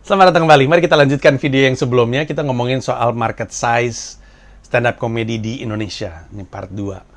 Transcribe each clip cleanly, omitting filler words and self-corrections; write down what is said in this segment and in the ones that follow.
Selamat datang kembali. Mari kita lanjutkan video yang sebelumnya. Kita ngomongin soal market size stand up comedy di Indonesia. Ini part 2.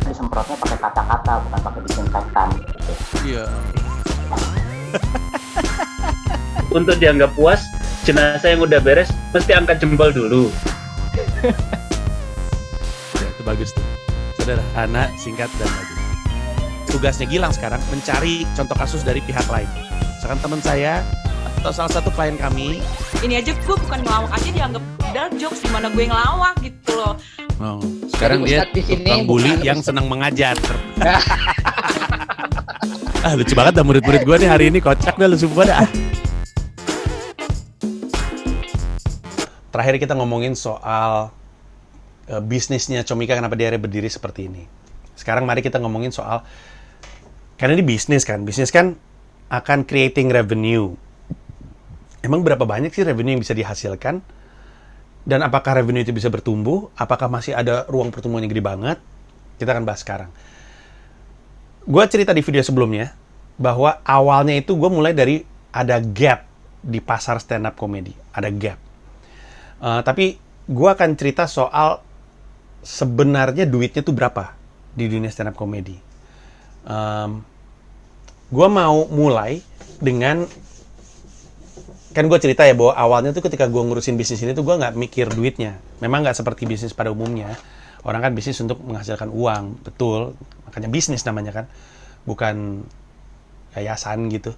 Disemprotnya pakai kata-kata, bukan pakai disinfektan gitu. Iya. Untuk dianggap puas, jenazah yang udah beres mesti angkat jempol dulu. Ya, itu bagus tuh. Sederhana, singkat, dan bagus. Tugasnya Gilang sekarang mencari contoh kasus dari pihak lain. Misalkan teman saya atau salah satu klien kami. Ini aja gue bukan ngelawak aja dianggap dark jokes, gimana gue ngelawak gitu loh. Oh, sekarang dia Ustadz di sini tukang bully bukan yang Ustadz. senang mengajar. Lucu banget dah murid-murid gue nih hari ini, kocak dah lu semua dah. Terakhir kita ngomongin soal bisnisnya Comika, kenapa dia berdiri seperti ini. Sekarang mari kita ngomongin soal, karena ini bisnis kan akan creating revenue. Emang berapa banyak sih revenue yang bisa dihasilkan? Dan apakah revenue itu bisa bertumbuh? Apakah masih ada ruang pertumbuhan yang gede banget? Kita akan bahas sekarang. Gue cerita di video sebelumnya, bahwa awalnya itu gue mulai dari ada gap di pasar stand up comedy. Ada gap. Tapi gue akan cerita soal sebenarnya duitnya tuh berapa di dunia stand up comedy. Gue mau mulai dengan, kan gue cerita ya bahwa awalnya tuh ketika gue ngurusin bisnis ini tuh gue nggak mikir duitnya. Memang nggak seperti bisnis pada umumnya. Orang kan bisnis untuk menghasilkan uang, betul. Makanya bisnis namanya kan, bukan yayasan gitu.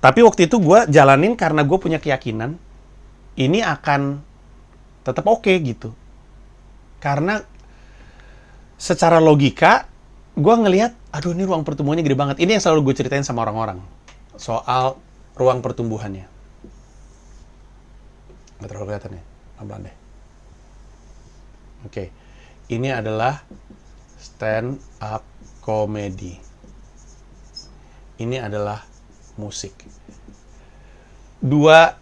Tapi waktu itu gue jalanin karena gue punya keyakinan ini akan tetap oke gitu. Karena secara logika gue ngelihat, aduh ini ruang pertumbuhannya gede banget. Ini yang selalu gue ceritain sama orang-orang soal ruang pertumbuhannya. Nggak terlalu kelihatan ya, pelan-pelan deh. Oke, ini adalah stand up comedy. Ini adalah musik. Dua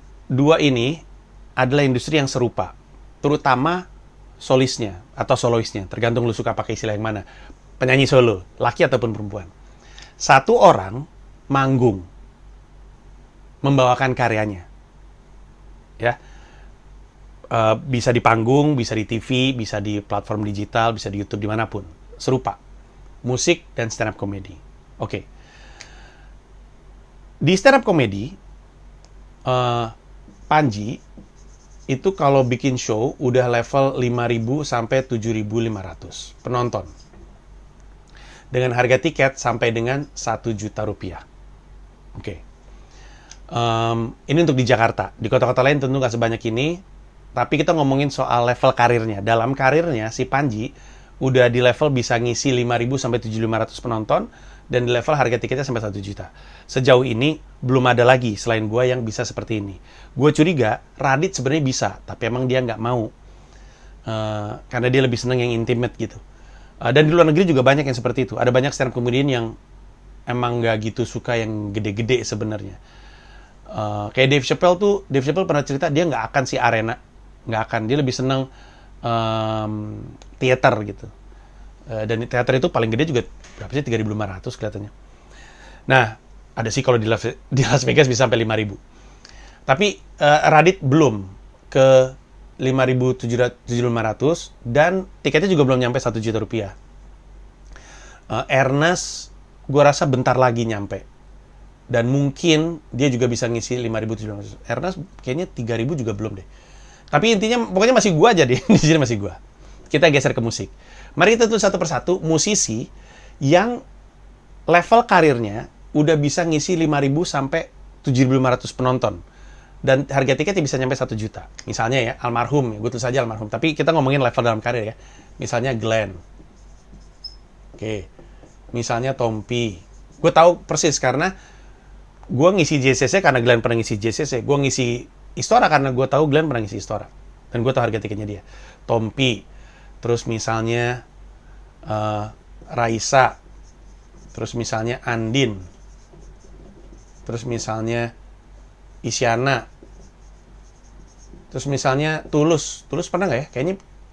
ini adalah industri yang serupa, terutama solisnya atau soloisnya, tergantung lu suka pakai istilah yang mana. Penyanyi solo, laki ataupun perempuan. Satu orang manggung, membawakan karyanya, ya, bisa di panggung, bisa di TV, bisa di platform digital, bisa di YouTube, dimanapun, serupa, musik dan stand up comedy. Oke. Di stand up comedy, Panji itu kalau bikin show udah level 5.000 sampai 7.500 penonton, dengan harga tiket sampai dengan 1 juta rupiah. Oke. Ini untuk di Jakarta. Di kota-kota lain tentu nggak sebanyak ini. Tapi kita ngomongin soal level karirnya. Dalam karirnya, si Panji udah di level bisa ngisi 5.000 sampai 7.500 penonton. Dan di level harga tiketnya sampai 1 juta. Sejauh ini, belum ada lagi selain gue yang bisa seperti ini. Gue curiga, Radit sebenarnya bisa. Tapi emang dia nggak mau. Karena dia lebih seneng yang intimate gitu. Dan di luar negeri juga banyak yang seperti itu. Ada banyak stand up comedian yang emang nggak gitu suka yang gede-gede sebenarnya. Kayak Dave Chappelle pernah cerita dia nggak akan si arena, nggak akan, dia lebih seneng teater gitu. Dan teater itu paling gede juga berapa sih, 3.500 kelihatannya. Nah, ada sih kalau di Las Vegas bisa sampai 5.000. Tapi Radit belum ke 5.700 dan tiketnya juga belum nyampe 1 juta rupiah. Ernest gue rasa bentar lagi nyampe. Dan mungkin dia juga bisa ngisi 5.700. Ernest kayaknya 3.000 juga belum deh. Tapi intinya pokoknya masih gua aja deh. Di sini masih gua. Kita geser ke musik. Mari kita tuh satu persatu musisi yang level karirnya udah bisa ngisi 5.000 sampai 7.500 penonton. Dan harga tiketnya bisa nyampe 1 juta. Misalnya ya, almarhum, gue tulis saja almarhum. Tapi kita ngomongin level dalam karir ya. Misalnya Glenn. Oke. Misalnya Tompi. Gue tahu persis karena gue ngisi JCC karena Glenn pernah ngisi JCC. Gue ngisi Istora karena gue tahu Glenn pernah ngisi Istora. Dan gue tahu harga tiketnya dia. Tompi, terus misalnya Raisa, terus misalnya Andin, terus misalnya Isyana, terus misalnya Tulus pernah nggak ya?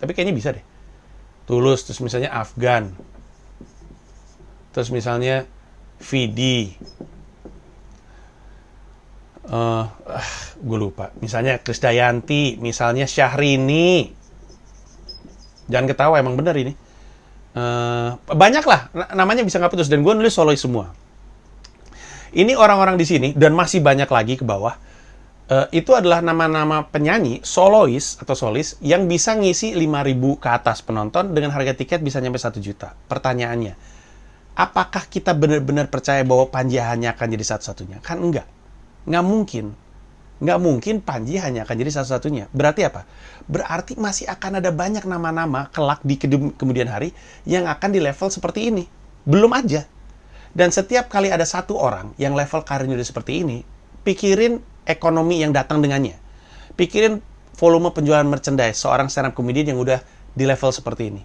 Kayaknya bisa deh. Tulus, terus misalnya Afgan, terus misalnya Vidi, gue lupa. Misalnya Krisdayanti, misalnya Syahrini. Jangan ketawa, emang bener ini. Banyak lah, namanya bisa nggak putus. Dan gue nulis solois semua. Ini orang-orang di sini, dan masih banyak lagi ke bawah. Itu adalah nama-nama penyanyi, solois atau solis, yang bisa ngisi 5.000 ke atas penonton dengan harga tiket bisa nyampe 1 juta. Pertanyaannya, apakah kita benar-benar percaya bahwa Panji hanya akan jadi satu-satunya? Kan enggak. Nggak mungkin. Nggak mungkin Panji hanya akan jadi satu-satunya. Berarti apa? Berarti masih akan ada banyak nama-nama kelak di kemudian hari yang akan di level seperti ini. Belum aja. Dan setiap kali ada satu orang yang level karirnya udah seperti ini, pikirin ekonomi yang datang dengannya. Pikirin volume penjualan merchandise seorang stand up comedian yang udah di level seperti ini.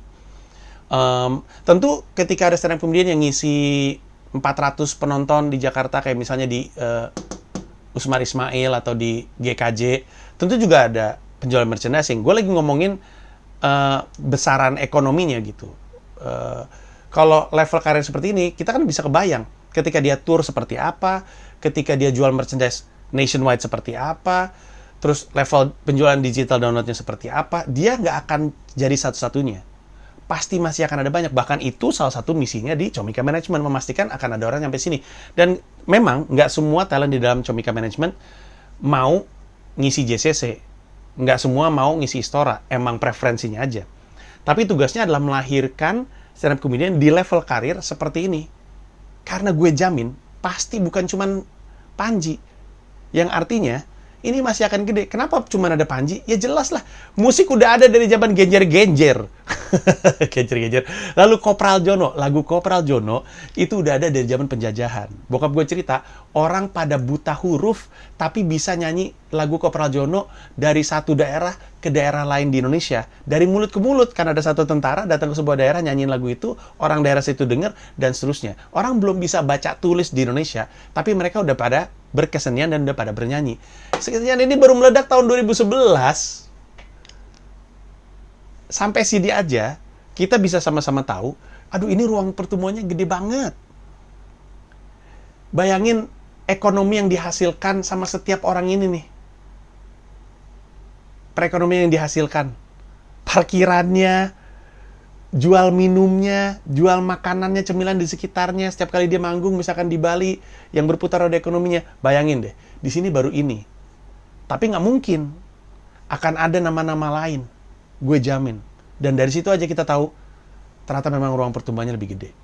Tentu ketika ada stand up comedian yang ngisi 400 penonton di Jakarta, kayak misalnya di Usmar Ismail atau di GKJ, tentu juga ada penjualan merchandising. Gue lagi ngomongin besaran ekonominya gitu. Kalau level karir seperti ini, kita kan bisa kebayang ketika dia tour seperti apa, ketika dia jual merchandise nationwide seperti apa, terus level penjualan digital downloadnya seperti apa, dia nggak akan jadi satu-satunya. Pasti masih akan ada banyak. Bahkan itu salah satu misinya di Comika Management, memastikan akan ada orang sampai sini. Dan memang nggak semua talent di dalam Comika Management mau ngisi JCC. Nggak semua mau ngisi Istora. Emang preferensinya aja. Tapi tugasnya adalah melahirkan stand up comedian di level karir seperti ini. Karena gue jamin, pasti bukan cuman Panji. Yang artinya, ini masih akan gede. Kenapa cuma ada Panji? Ya jelas lah. Musik udah ada dari zaman Genjer-Genjer. Genjer-Genjer. Lalu Kopral Jono. Lagu Kopral Jono itu udah ada dari zaman penjajahan. Bokap gue cerita, orang pada buta huruf tapi bisa nyanyi lagu Kopral Jono dari satu daerah ke daerah lain di Indonesia. Dari mulut ke mulut. Karena ada satu tentara datang ke sebuah daerah nyanyiin lagu itu, orang daerah situ denger, dan seterusnya. Orang belum bisa baca tulis di Indonesia, tapi mereka udah pada berkesenian dan udah pada bernyanyi. Kesenian ini baru meledak tahun 2011. Sampai CD aja, kita bisa sama-sama tahu, aduh ini ruang pertumbuhannya gede banget. Bayangin ekonomi yang dihasilkan sama setiap orang ini nih. Perekonomian yang dihasilkan. Parkirannya, jual minumnya, jual makanannya, cemilan di sekitarnya, setiap kali dia manggung, misalkan di Bali, yang berputar roda ekonominya. Bayangin deh, di sini baru ini. Tapi nggak mungkin akan ada nama-nama lain. Gue jamin. Dan dari situ aja kita tahu, ternyata memang ruang pertumbuhannya lebih gede.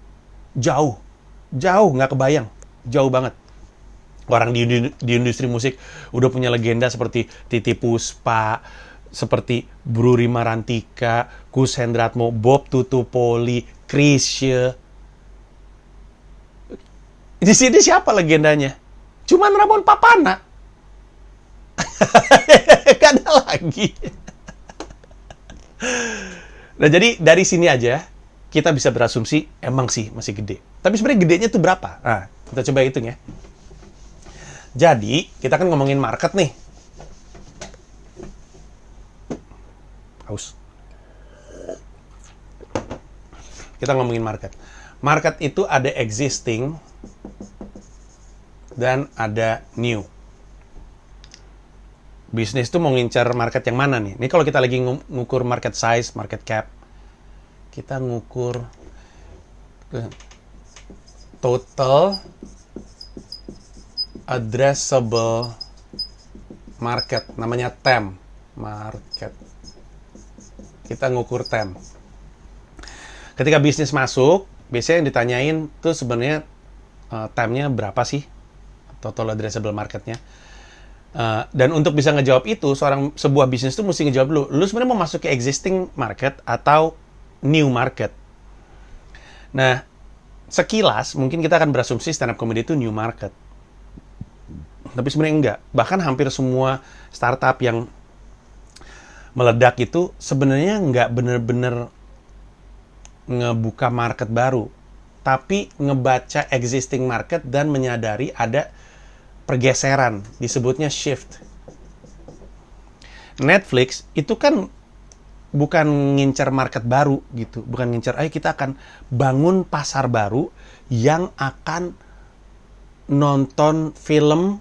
Jauh, nggak kebayang. Jauh banget. Orang di industri musik udah punya legenda seperti Titiek Puspa, seperti Bru Rima Rantika, Kus Hendratmo, Bob Tutupoli, Chrisye. Di sini siapa legendanya? Cuman Ramon Papana. Gak ada lagi. Nah, jadi dari sini aja kita bisa berasumsi emang sih masih gede. Tapi sebenarnya gedenya tuh berapa? Nah, kita coba hitung ya. Jadi, kita kan ngomongin market nih. Haus. Kita ngomongin market. Market itu ada existing dan ada new. Bisnis tuh mau ngincar market yang mana nih? Ini kalau kita lagi ngukur market size, market cap, kita ngukur total addressable market, namanya TAM market. Kita ngukur TAM. Ketika bisnis masuk, biasanya yang ditanyain tuh sebenarnya TAM-nya berapa sih? Total addressable market-nya. Dan untuk bisa ngejawab itu, sebuah bisnis tuh mesti ngejawab dulu, lu sebenarnya mau masuk ke existing market atau new market? Nah, sekilas mungkin kita akan berasumsi stand up comedy itu new market. Tapi sebenarnya enggak. Bahkan hampir semua startup yang meledak itu sebenarnya nggak bener-bener ngebuka market baru, tapi ngebaca existing market dan menyadari ada pergeseran, disebutnya shift. Netflix itu kan bukan ngincer market baru gitu, bukan ngincer, ayo kita akan bangun pasar baru yang akan nonton film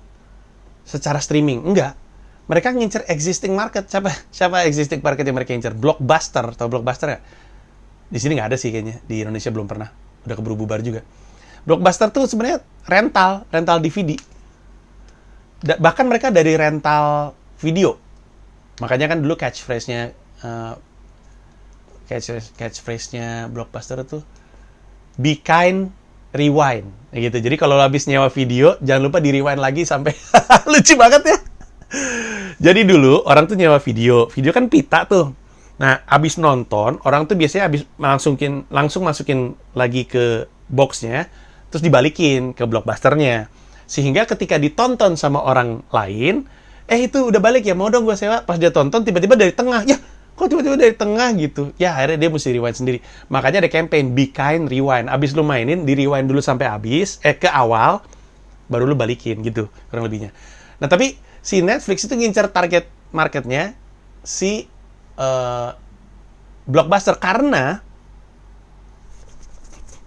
secara streaming. Enggak. Mereka ngincer existing market. Siapa existing market yang mereka ngincer? Blockbuster. Tahu Blockbuster nggak? Di sini nggak ada sih kayaknya. Di Indonesia belum pernah. Udah keburu bubar juga. Blockbuster tuh sebenarnya rental DVD. Bahkan mereka dari rental video. Makanya kan dulu catchphrase-nya Blockbuster tuh be kind, rewind. Gitu. Jadi kalau habis nyewa video, jangan lupa di rewind lagi sampai lucu banget ya. Jadi dulu orang tuh nyewa video kan pita tuh. Nah, abis nonton, orang tuh biasanya langsung masukin lagi ke boxnya, terus dibalikin ke Blockbusternya. Sehingga ketika ditonton sama orang lain, itu udah balik ya, mau dong gue sewa. Pas dia tonton, tiba-tiba dari tengah, ya kok tiba-tiba dari tengah gitu. Ya akhirnya dia mesti rewind sendiri. Makanya ada campaign, be kind, rewind. Abis lu mainin, di rewind dulu sampai habis, ke awal, baru lu balikin gitu, kurang lebihnya. Nah tapi, si Netflix itu ngincer target marketnya si Blockbuster, karena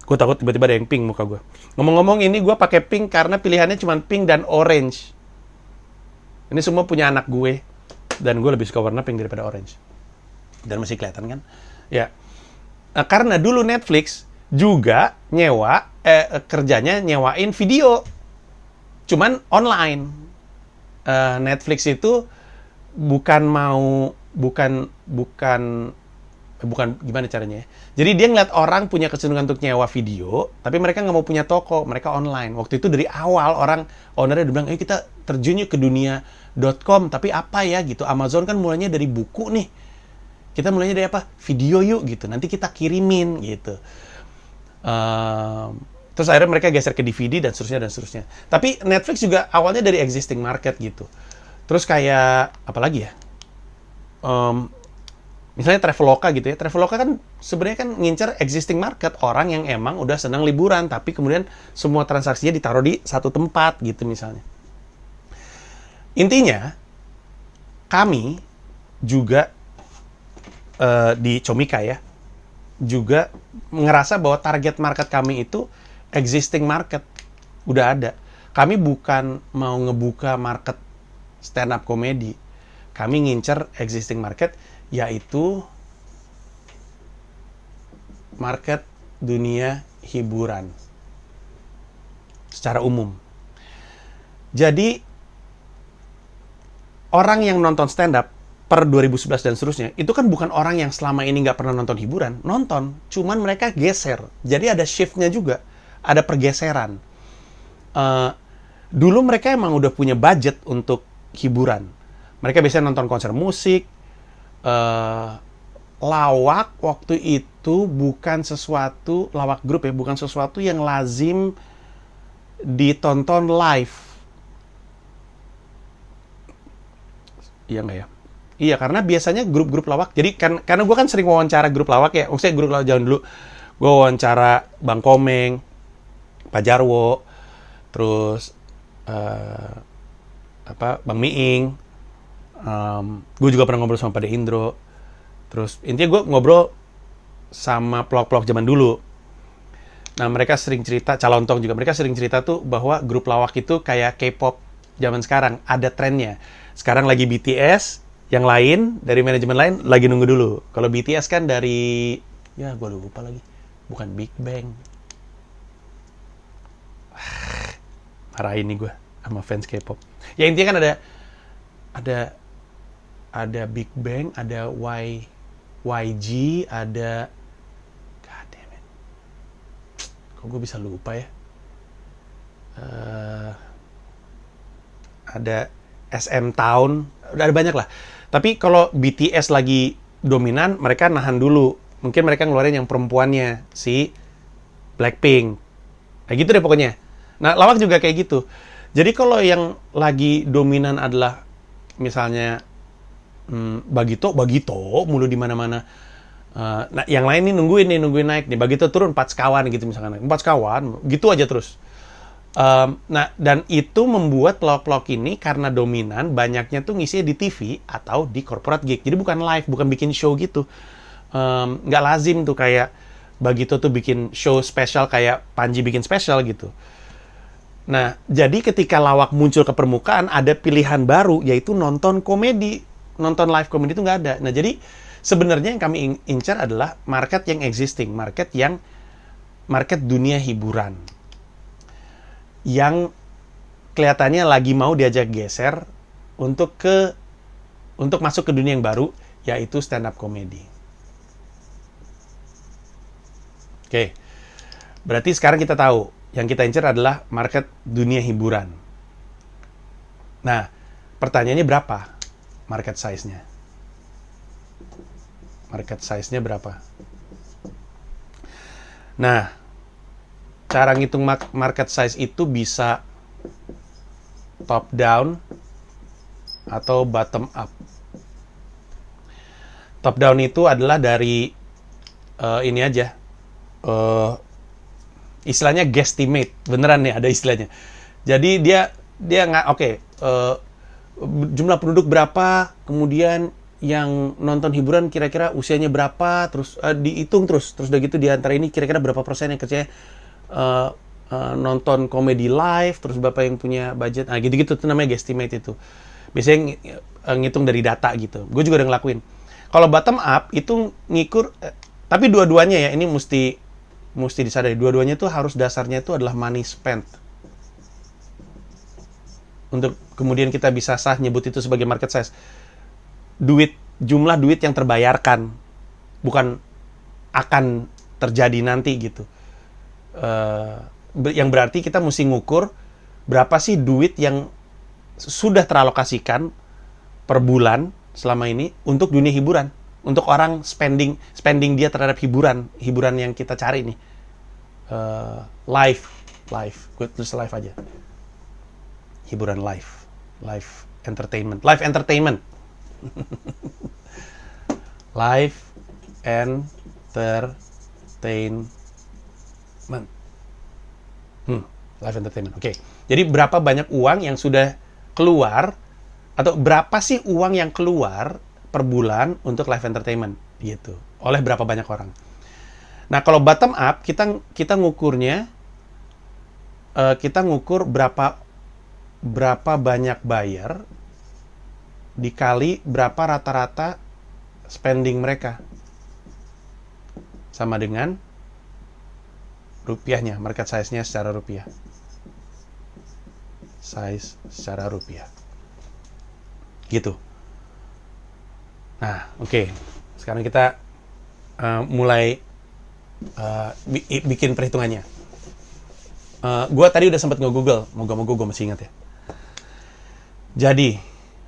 gue takut tiba-tiba ada yang pink muka gue. Ngomong-ngomong ini gue pakai pink karena pilihannya cuma pink dan orange. Ini semua punya anak gue dan gue lebih suka warna pink daripada orange. Dan masih kelihatan kan? Ya. Karena dulu Netflix juga kerjanya nyewain video. Cuman online. Netflix itu bukan gimana caranya ya. Jadi dia ngeliat orang punya kecenderungan untuk nyewa video, tapi mereka nggak mau punya toko, mereka online. Waktu itu dari awal ownernya udah bilang, ayo kita terjun yuk ke dunia.com, tapi apa ya gitu. Amazon kan mulainya dari buku nih. Kita mulainya dari apa? Video yuk gitu. Nanti kita kirimin gitu. Terus akhirnya mereka geser ke DVD dan seterusnya. Tapi Netflix juga awalnya dari existing market gitu. Terus kayak apa lagi ya? Misalnya Traveloka gitu ya. Traveloka kan sebenarnya kan ngincer existing market, orang yang emang udah senang liburan, tapi kemudian semua transaksinya ditaruh di satu tempat gitu misalnya. Intinya, kami juga di Comika ya, juga ngerasa bahwa target market kami itu existing market, udah ada. Kami bukan mau ngebuka market stand up comedy. Kami ngincer existing market, yaitu market dunia hiburan secara umum. Jadi orang yang nonton stand up per 2011 dan seterusnya, itu kan bukan orang yang selama ini nggak pernah nonton hiburan, nonton, cuman mereka geser. Jadi ada shift-nya juga, ada pergeseran. Dulu mereka emang udah punya budget untuk hiburan. Mereka biasanya nonton konser musik, lawak waktu itu bukan sesuatu, lawak grup ya, bukan sesuatu yang lazim ditonton live. Iya nggak ya? Iya, karena biasanya grup-grup lawak, jadi karena gue kan sering wawancara grup lawak ya, maksudnya grup lawak zaman dulu, gue wawancara Bang Komeng, Pak Jarwo, terus Bang Miing, gue juga pernah ngobrol sama Pak De Indro, terus intinya gue ngobrol sama pelawak-pelawak zaman dulu. Nah mereka sering cerita, Calontong juga, mereka sering cerita tuh bahwa grup lawak itu kayak K-pop zaman sekarang, ada trennya. Sekarang lagi BTS, yang lain, dari manajemen lain, lagi nunggu dulu. Kalau BTS kan dari, ya gue lupa lagi, bukan Big Bang. Marahin nih gue sama fans K-pop. Ya intinya kan ada Big Bang, ada YG, ada, god damn it, kok gue bisa lupa ya? Ada SM Town, udah ada banyak lah. Tapi kalau BTS lagi dominan, mereka nahan dulu. Mungkin mereka ngeluarin yang perempuannya, si Blackpink. Kayak gitu deh pokoknya. Nah, lawak juga kayak gitu. Jadi kalau yang lagi dominan adalah misalnya Bagito mulu di mana-mana. Nah, yang lain nih nungguin naik nih. Bagito turun 4 sekawan gitu misalkan. 4 sekawan, gitu aja terus. Nah, dan itu membuat pelawak-pelawak ini karena dominan, banyaknya tuh ngisinya di TV atau di corporate gig. Jadi bukan live, bukan bikin show gitu. Nggak lazim tuh kayak Bagito tuh bikin show spesial kayak Panji bikin spesial gitu. Nah, jadi ketika lawak muncul ke permukaan, ada pilihan baru, yaitu nonton komedi. Nonton live komedi itu nggak ada. Nah, jadi sebenarnya yang kami incar adalah market yang existing, market dunia hiburan. Yang kelihatannya lagi mau diajak geser untuk masuk ke dunia yang baru, yaitu stand up comedy. Oke. Berarti sekarang kita tahu, yang kita incar adalah market dunia hiburan. Nah, pertanyaannya berapa market size-nya? Market size-nya berapa? Nah, cara ngitung market size itu bisa top down atau bottom up. Top down itu adalah dari ini aja. Istilahnya guesstimate, beneran nih ada istilahnya. Jadi dia nggak jumlah penduduk berapa, kemudian yang nonton hiburan kira-kira usianya berapa, terus dihitung terus udah gitu di antara ini kira-kira berapa persen yang kerjanya nonton komedi live, terus berapa yang punya budget, gitu-gitu tuh namanya guesstimate itu. Biasanya ngitung dari data gitu. Gue juga udah ngelakuin. Kalau bottom up itu ngikur, tapi dua-duanya ya ini mesti disadari, dua-duanya tuh harus dasarnya itu adalah money spent. Untuk kemudian kita bisa sah nyebut itu sebagai market size. Jumlah duit yang terbayarkan, bukan akan terjadi nanti gitu. Yang berarti kita mesti ngukur berapa sih duit yang sudah teralokasikan per bulan selama ini untuk dunia hiburan. Untuk orang spending dia terhadap hiburan yang kita cari nih. Live. Gue tulis live aja. Hiburan live entertainment. Live entertainment. Live entertainment. Oke. Jadi berapa banyak uang yang sudah keluar, atau berapa sih uang yang keluar per bulan untuk live entertainment gitu, oleh berapa banyak orang. Nah, kalau bottom up kita ngukurnya kita ngukur berapa banyak buyer dikali berapa rata-rata spending mereka, sama dengan rupiahnya, market size-nya secara rupiah. Size secara rupiah. Gitu. Nah, oke. Sekarang kita mulai bikin perhitungannya. Gue tadi udah sempat nge-google, moga-moga gue masih ingat ya. Jadi,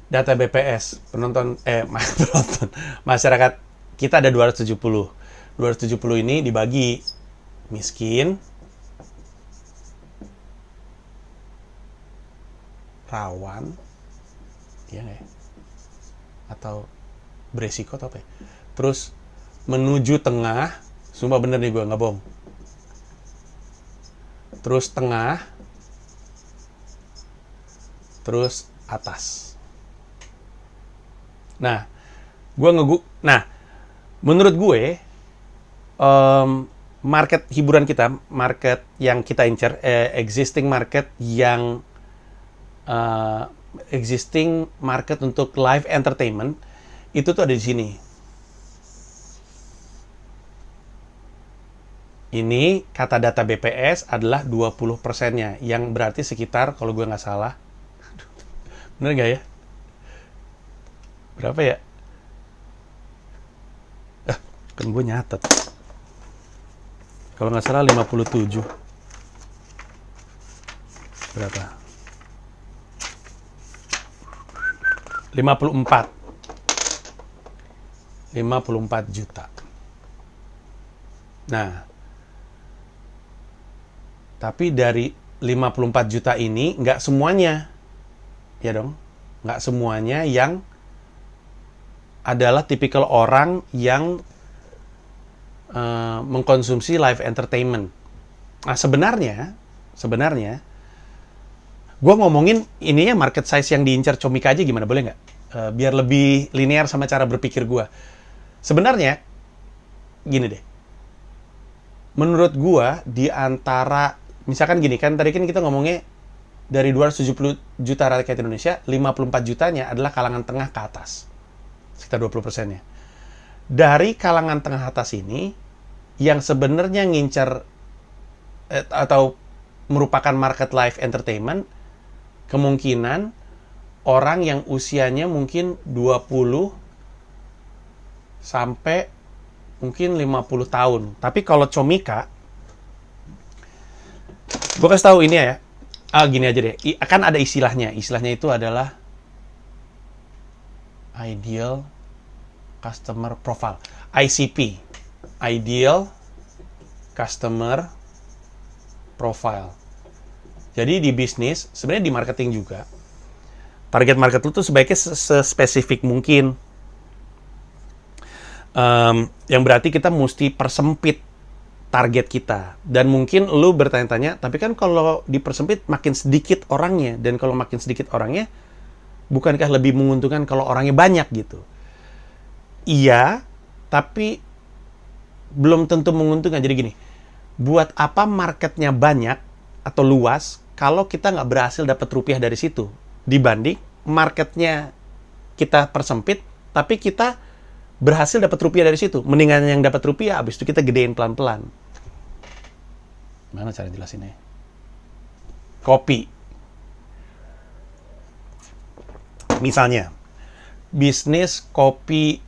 data BPS, penonton masyarakat kita ada 270. 270 ini dibagi miskin, rawan, ya nggak ya? Atau beresiko atau apa ya? Terus menuju tengah, sumpah bener nih gue, nggak bohong. Terus tengah, terus atas. Nah, menurut gue, market hiburan kita, market yang kita incar, existing market yang existing market untuk live entertainment itu tuh ada di sini. Ini kata data BPS adalah 20%-nya, yang berarti sekitar, kalau gue nggak salah, bener nggak ya? Berapa ya? Kan gue nyatet. Kalau nggak salah 57. Berapa? 54 juta. Nah, tapi dari 54 juta ini nggak semuanya, ya dong, nggak semuanya yang adalah tipikal orang yang mengkonsumsi live entertainment. Nah, sebenarnya gue ngomongin ininya market size yang diincar Comika aja gimana, boleh nggak? Biar lebih linear sama cara berpikir gue. Sebenarnya, gini deh. Menurut gue, di antara, misalkan gini, kan tadi kan kita ngomongnya dari 270 juta rakyat Indonesia, 54 jutanya adalah kalangan tengah ke atas. Sekitar 20%-nya. Dari kalangan tengah atas ini, yang sebenarnya ngincar atau merupakan market live entertainment, kemungkinan orang yang usianya mungkin 20 sampai mungkin 50 tahun. Tapi kalau Comika, gue kasih tahu ini ya. Gini aja deh. Kan ada istilahnya. Istilahnya itu adalah Ideal Customer Profile. ICP. Ideal Customer Profile. Jadi di bisnis, sebenarnya di marketing juga, target market lu tuh sebaiknya sespesifik mungkin. Yang berarti kita mesti persempit target kita. Dan mungkin lu bertanya-tanya, tapi kan kalau dipersempit makin sedikit orangnya, dan kalau makin sedikit orangnya, bukankah lebih menguntungkan kalau orangnya banyak gitu? Iya, tapi belum tentu menguntungkan. Jadi gini, buat apa marketnya banyak atau luas kalau kita nggak berhasil dapat rupiah dari situ, dibanding marketnya kita persempit tapi kita berhasil dapat rupiah dari situ. Mendingan yang dapat rupiah, abis itu kita gedein pelan-pelan. Mana cara jelasinnya? Kopi. Misalnya, bisnis kopi,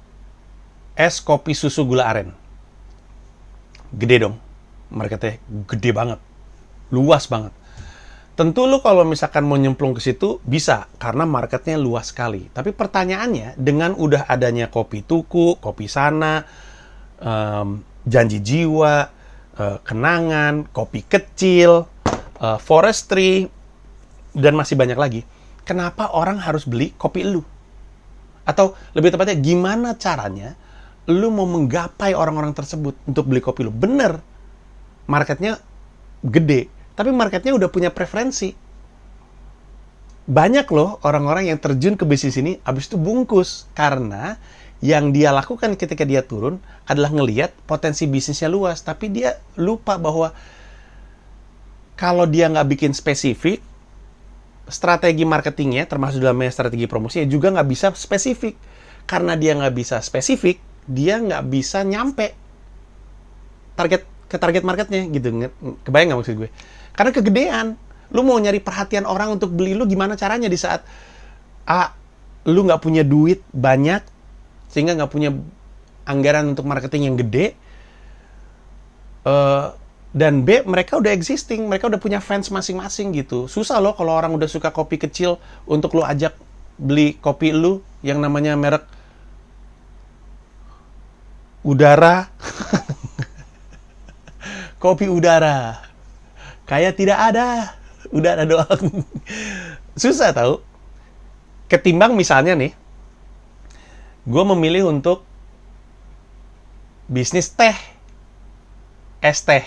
es kopi susu gula aren. Gede dong. Marketnya gede banget. Luas banget. Tentu lu kalau misalkan mau nyemplung ke situ, bisa. Karena marketnya luas sekali. Tapi pertanyaannya, dengan udah adanya kopi tuku, kopi sana, janji jiwa, kenangan, kopi kecil, forestry, dan masih banyak lagi. Kenapa orang harus beli kopi lu? Atau lebih tepatnya, gimana caranya lu mau menggapai orang-orang tersebut untuk beli kopi lu? Bener, marketnya gede. Tapi marketnya udah punya preferensi. Banyak loh orang-orang yang terjun ke bisnis ini, habis itu bungkus. Karena yang dia lakukan ketika dia turun adalah ngelihat potensi bisnisnya luas. Tapi dia lupa bahwa kalau dia nggak bikin spesifik, strategi marketingnya, termasuk dalamnya strategi promosinya, juga nggak bisa spesifik. Karena dia nggak bisa spesifik, dia nggak bisa nyampe target marketnya gitu. Kebayang nggak maksud gue? Karena kegedean. Lu mau nyari perhatian orang untuk beli lu, gimana caranya di saat lu nggak punya duit banyak, sehingga nggak punya anggaran untuk marketing yang gede, dan B, mereka udah existing, mereka udah punya fans masing-masing gitu. Susah loh kalau orang udah suka kopi kecil untuk lu ajak beli kopi lu yang namanya merek udara. Kopi udara. Kayak tidak ada. Udara doang. Susah tau. Ketimbang misalnya nih, gue memilih untuk bisnis teh. Es teh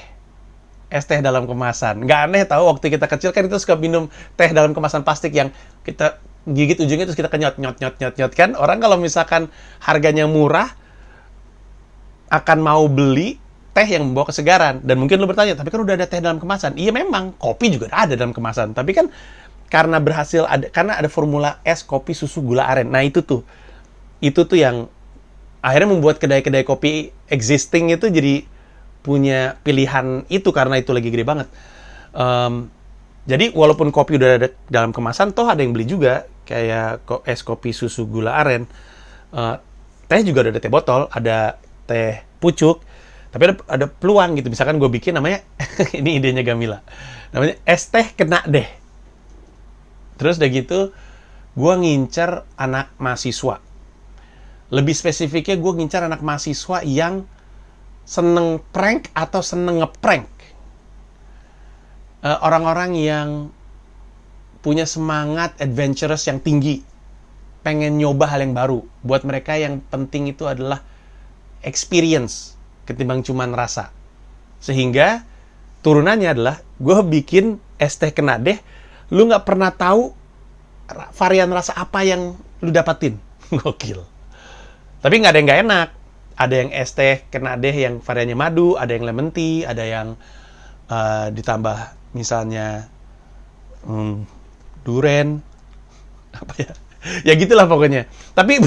dalam kemasan. Nggak aneh tau, waktu kita kecil kan kita suka minum teh dalam kemasan plastik yang kita gigit ujungnya terus kita kenyot kan. Orang kalau misalkan harganya murah akan mau beli teh yang membawa kesegaran. Dan mungkin lo bertanya, tapi kan udah ada teh dalam kemasan. Iya memang, kopi juga ada dalam kemasan. Tapi kan karena karena ada formula es kopi susu gula aren. Nah itu tuh yang akhirnya membuat kedai-kedai kopi existing itu jadi punya pilihan itu, karena itu lagi gede banget. Jadi walaupun kopi udah ada dalam kemasan, toh ada yang beli juga. Kayak es kopi susu gula aren. Teh juga ada teh botol, ada teh pucuk. Tapi ada peluang gitu. Misalkan gue bikin namanya, ini idenya Gamila. Namanya es teh kena deh. Terus udah gitu, gue ngincer anak mahasiswa. Lebih spesifiknya gue ngincer anak mahasiswa yang seneng prank atau seneng ngeprank. orang-orang yang punya semangat adventurous yang tinggi, pengen nyoba hal yang baru. Buat mereka yang penting itu adalah experience ketimbang cuman rasa. Sehingga turunannya adalah gue bikin es teh Kenadeh, lu nggak pernah tahu varian rasa apa yang lu dapatin. Gokil. Tapi nggak ada yang nggak enak. Ada yang es teh Kenadeh yang variannya madu, ada yang lemon tea, ada yang ditambah misalnya duren, apa ya? Ya gitulah pokoknya. Tapi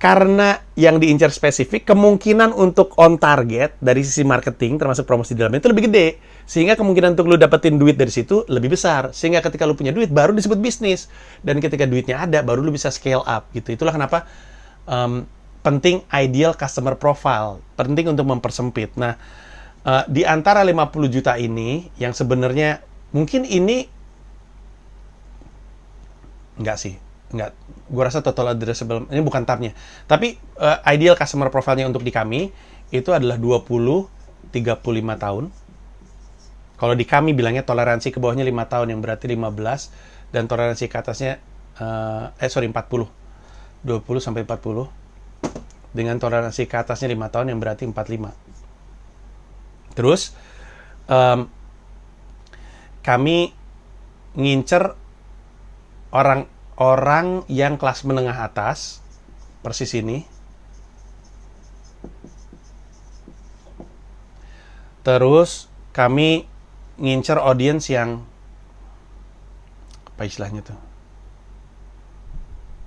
karena yang diincar spesifik, kemungkinan untuk on target dari sisi marketing, termasuk promosi di dalamnya itu lebih gede. Sehingga kemungkinan untuk lu dapetin duit dari situ lebih besar. Sehingga ketika lu punya duit, baru disebut bisnis. Dan ketika duitnya ada, baru lu bisa scale up. Gitu. Itulah kenapa penting ideal customer profile. Penting untuk mempersempit. Nah, di antara 50 juta ini, yang sebenarnya mungkin ini enggak sih. Enggak, gue rasa total addressable, ini bukan tabnya. Tapi ideal customer profile-nya untuk di kami, itu adalah 20-35 tahun. Kalau di kami bilangnya toleransi ke bawahnya 5 tahun, yang berarti 15. Dan toleransi ke atasnya, 40. 20-40. Dengan toleransi ke atasnya 5 tahun, yang berarti 45. Terus, kami ngincer orang yang kelas menengah atas, persis ini. Terus kami ngincer audience yang, apa istilahnya tuh?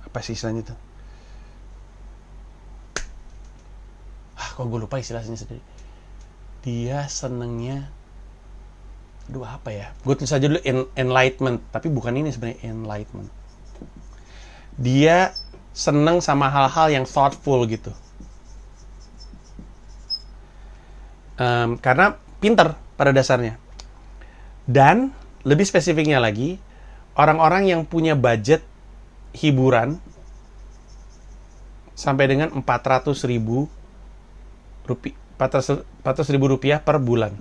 Apa sih istilahnya tuh? Kok gue lupa istilahnya sendiri. Dia senengnya, aduh apa ya? Gue tulis aja dulu enlightenment, tapi bukan ini sebenarnya enlightenment. Dia seneng sama hal-hal yang thoughtful gitu. Karena pinter pada dasarnya. Dan lebih spesifiknya lagi, orang-orang yang punya budget hiburan sampai dengan 400.000 rupiah per bulan.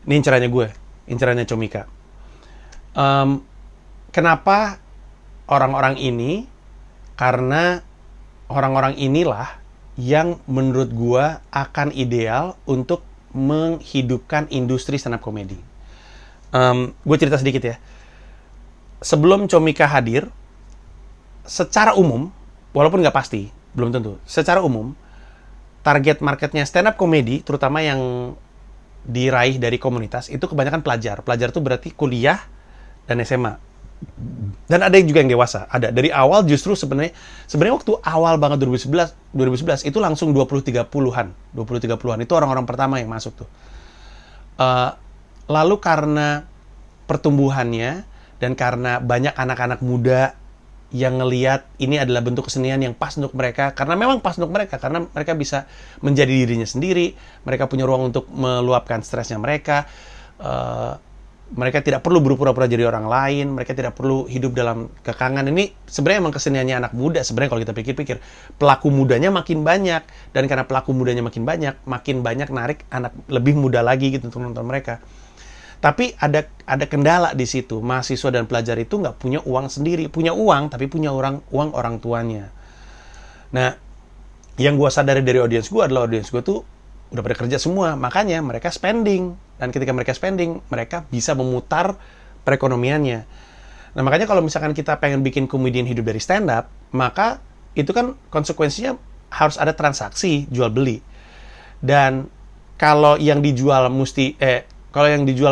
Ini incerannya gue, incerannya Comika. Kenapa orang-orang ini? Karena orang-orang inilah yang menurut gua akan ideal untuk menghidupkan industri stand up comedy. Gue cerita sedikit ya. Sebelum Comika hadir, secara umum, walaupun nggak pasti, belum tentu, secara umum, target marketnya stand up comedy, terutama yang diraih dari komunitas, itu kebanyakan pelajar. Pelajar itu berarti kuliah dan SMA. Dan ada juga yang dewasa. Ada dari awal justru sebenarnya waktu awal banget 2011 itu langsung 20-30-an itu orang-orang pertama yang masuk tuh. Lalu karena pertumbuhannya dan karena banyak anak-anak muda yang ngelihat ini adalah bentuk kesenian yang pas untuk mereka, karena memang pas untuk mereka, karena mereka bisa menjadi dirinya sendiri, mereka punya ruang untuk meluapkan stresnya mereka. Mereka tidak perlu berpura-pura jadi orang lain, mereka tidak perlu hidup dalam kekangan. Ini sebenarnya emang keseniannya anak muda. Sebenarnya kalau kita pikir-pikir, pelaku mudanya makin banyak. Dan karena pelaku mudanya makin banyak narik anak lebih muda lagi gitu untuk nonton mereka. Tapi ada kendala di situ. Mahasiswa dan pelajar itu nggak punya uang sendiri. Punya uang, tapi punya uang orang tuanya. Nah, yang gue sadari dari audiens gue adalah audiens gue tuh udah pada kerja semua. Makanya mereka spending. Dan ketika mereka spending, mereka bisa memutar perekonomiannya. Nah, makanya kalau misalkan kita pengen bikin komedian hidup dari stand up, maka itu kan konsekuensinya harus ada transaksi jual beli. Dan kalau yang dijual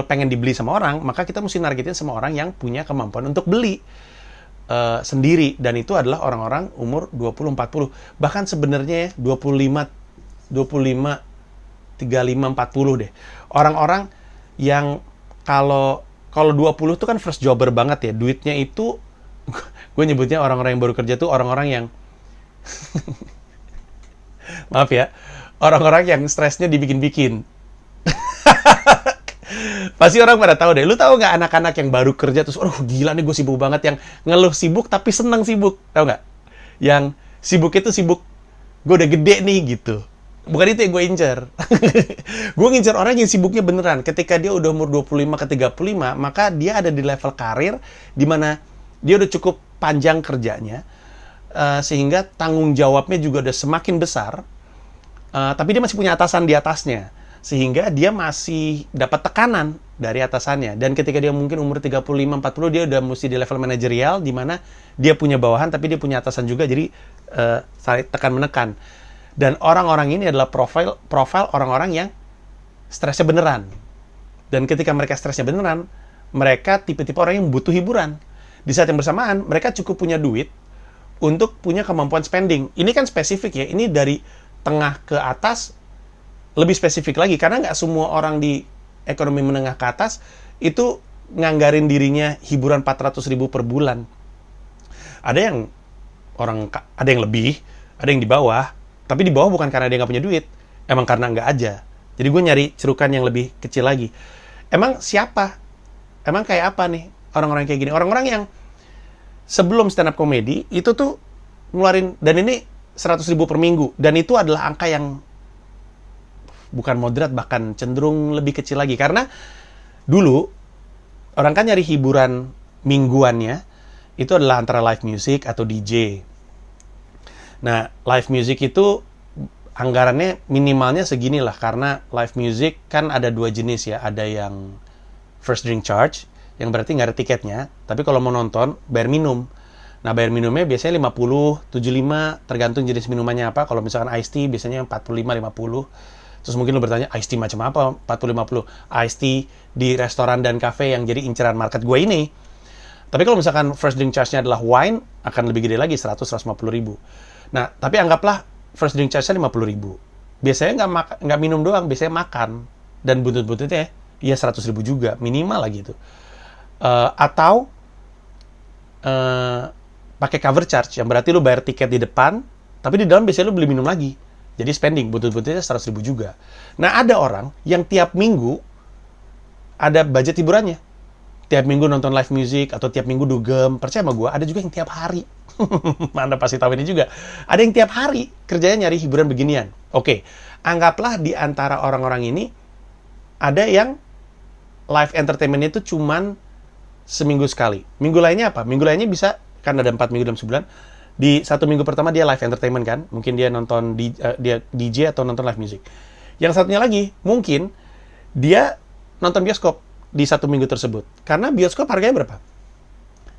pengen dibeli sama orang, maka kita mesti nargetin sama orang yang punya kemampuan untuk beli sendiri. Dan itu adalah orang-orang umur 20-40. Bahkan sebenarnya 25, 35, 40 deh. Orang-orang yang kalau 20 tuh kan first jobber banget ya. Duitnya itu, gue nyebutnya orang-orang yang baru kerja tuh orang-orang yang maaf ya, orang-orang yang stresnya dibikin-bikin. Pasti orang pada tahu deh. Lu tahu nggak anak-anak yang baru kerja terus, aduh gila nih gue sibuk banget, yang ngeluh sibuk tapi senang sibuk, tahu nggak? Yang sibuk itu sibuk, gue udah gede nih gitu. Bukan itu yang gue incer. Gue ngincer orang yang sibuknya beneran. Ketika dia udah umur 25 ke 35, maka dia ada di level karir di mana dia udah cukup panjang kerjanya, sehingga tanggung jawabnya juga udah semakin besar, tapi dia masih punya atasan di atasnya. Sehingga dia masih dapat tekanan dari atasannya. Dan ketika dia mungkin umur 35-40, dia udah mesti di level manajerial, di mana dia punya bawahan, tapi dia punya atasan juga, jadi saling tekan-menekan. Dan orang-orang ini adalah profil orang-orang yang stresnya beneran. Dan ketika mereka stresnya beneran, mereka tipe-tipe orang yang butuh hiburan. Di saat yang bersamaan, mereka cukup punya duit untuk punya kemampuan spending. Ini kan spesifik ya, ini dari tengah ke atas, lebih spesifik lagi, karena nggak semua orang di ekonomi menengah ke atas itu nganggarin dirinya hiburan 400.000 per bulan. Ada yang lebih, ada yang di bawah, tapi di bawah bukan karena dia nggak punya duit, emang karena nggak aja. Jadi gue nyari cerukan yang lebih kecil lagi. Emang siapa? Emang kayak apa nih orang-orang kayak gini? Orang-orang yang sebelum stand up comedy itu tuh ngeluarin, dan ini 100.000 per minggu, dan itu adalah angka yang bukan moderat, bahkan cenderung lebih kecil lagi. Karena dulu orang kan nyari hiburan mingguannya itu adalah antara live music atau DJ. Nah, live music itu anggarannya minimalnya seginilah, karena live music kan ada dua jenis ya. Ada yang first drink charge, yang berarti nggak ada tiketnya, tapi kalau mau nonton bayar minum. Nah, bayar minumnya biasanya 50, 75, tergantung jenis minumannya apa. Kalau misalkan iced tea biasanya 45, 50. Terus mungkin lo bertanya, iced tea macam apa? 40-50. Iced tea di restoran dan cafe yang jadi inceran market gue ini. Tapi kalau misalkan first drink charge-nya adalah wine, akan lebih gede lagi, 100-150 ribu. Nah, tapi anggaplah first drink charge-nya 50 ribu. Biasanya nggak minum doang, biasanya makan. Dan buntut-buntutnya ya 100 ribu juga, minimal lah gitu. Atau pakai cover charge, yang berarti lo bayar tiket di depan, tapi di dalam biasanya lo beli minum lagi. Jadi spending, buntut-buntutnya 100 ribu juga. Nah, ada orang yang tiap minggu ada budget hiburannya. Tiap minggu nonton live music, atau tiap minggu dugem. Percaya sama gue, ada juga yang tiap hari. Anda pasti tahu ini juga. Ada yang tiap hari kerjanya nyari hiburan beginian. Oke, anggaplah di antara orang-orang ini, ada yang live entertainment itu cuman seminggu sekali. Minggu lainnya apa? Minggu lainnya bisa, kan ada 4 minggu dalam sebulan. Di 1 minggu pertama dia live entertainment kan, mungkin dia nonton dia DJ atau nonton live music. Yang satunya lagi, mungkin dia nonton bioskop di 1 minggu tersebut. Karena bioskop harganya berapa?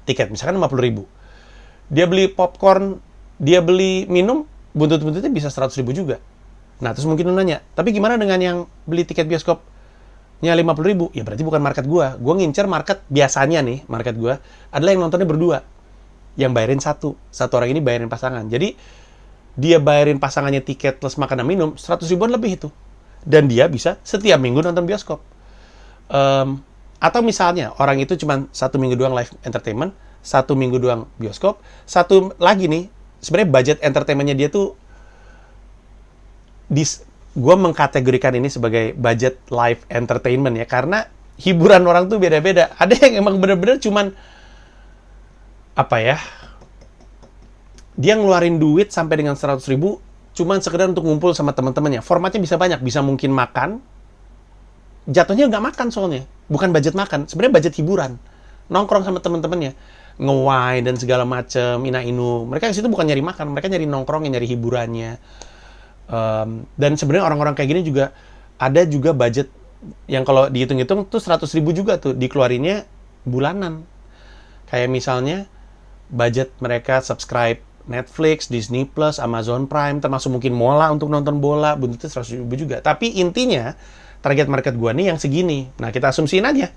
Tiket, misalkan 50 ribu. Dia beli popcorn, dia beli minum, buntut-buntutnya bisa 100 ribu juga. Nah, terus mungkin lu nanya, tapi gimana dengan yang beli tiket bioskopnya 50 ribu? Ya berarti bukan market gua. Gua ngincer market, biasanya nih, market gua adalah yang nontonnya berdua. Yang bayarin satu orang ini bayarin pasangan. Jadi dia bayarin pasangannya tiket plus makan dan minum 100 ribuan lebih itu, dan dia bisa setiap minggu nonton bioskop. Atau misalnya orang itu cuma 1 minggu doang live entertainment, 1 minggu doang bioskop, satu lagi nih sebenarnya budget entertainmentnya dia tuh gue mengkategorikan ini sebagai budget live entertainment ya, karena hiburan orang tuh beda-beda. Ada yang emang bener-bener cuman apa ya, dia ngeluarin duit sampai dengan 100 ribu cuman sekedar untuk ngumpul sama teman-temannya. Formatnya bisa banyak, bisa mungkin makan, jatuhnya nggak makan soalnya, bukan budget makan, sebenarnya budget hiburan, nongkrong sama teman-temannya, nge-wine dan segala macem, ina-inu. Mereka di situ bukan nyari makan, mereka nyari nongkrongnya, nyari hiburannya. Dan sebenarnya orang-orang kayak gini juga ada juga budget yang kalau dihitung-hitung tuh 100 ribu juga tuh dikeluarinnya bulanan. Kayak misalnya budget mereka subscribe Netflix, Disney Plus, Amazon Prime, termasuk mungkin Mola untuk nonton bola, buntutnya 100 ribu juga. Tapi intinya, target market gua nih yang segini. Nah, kita asumsiin aja.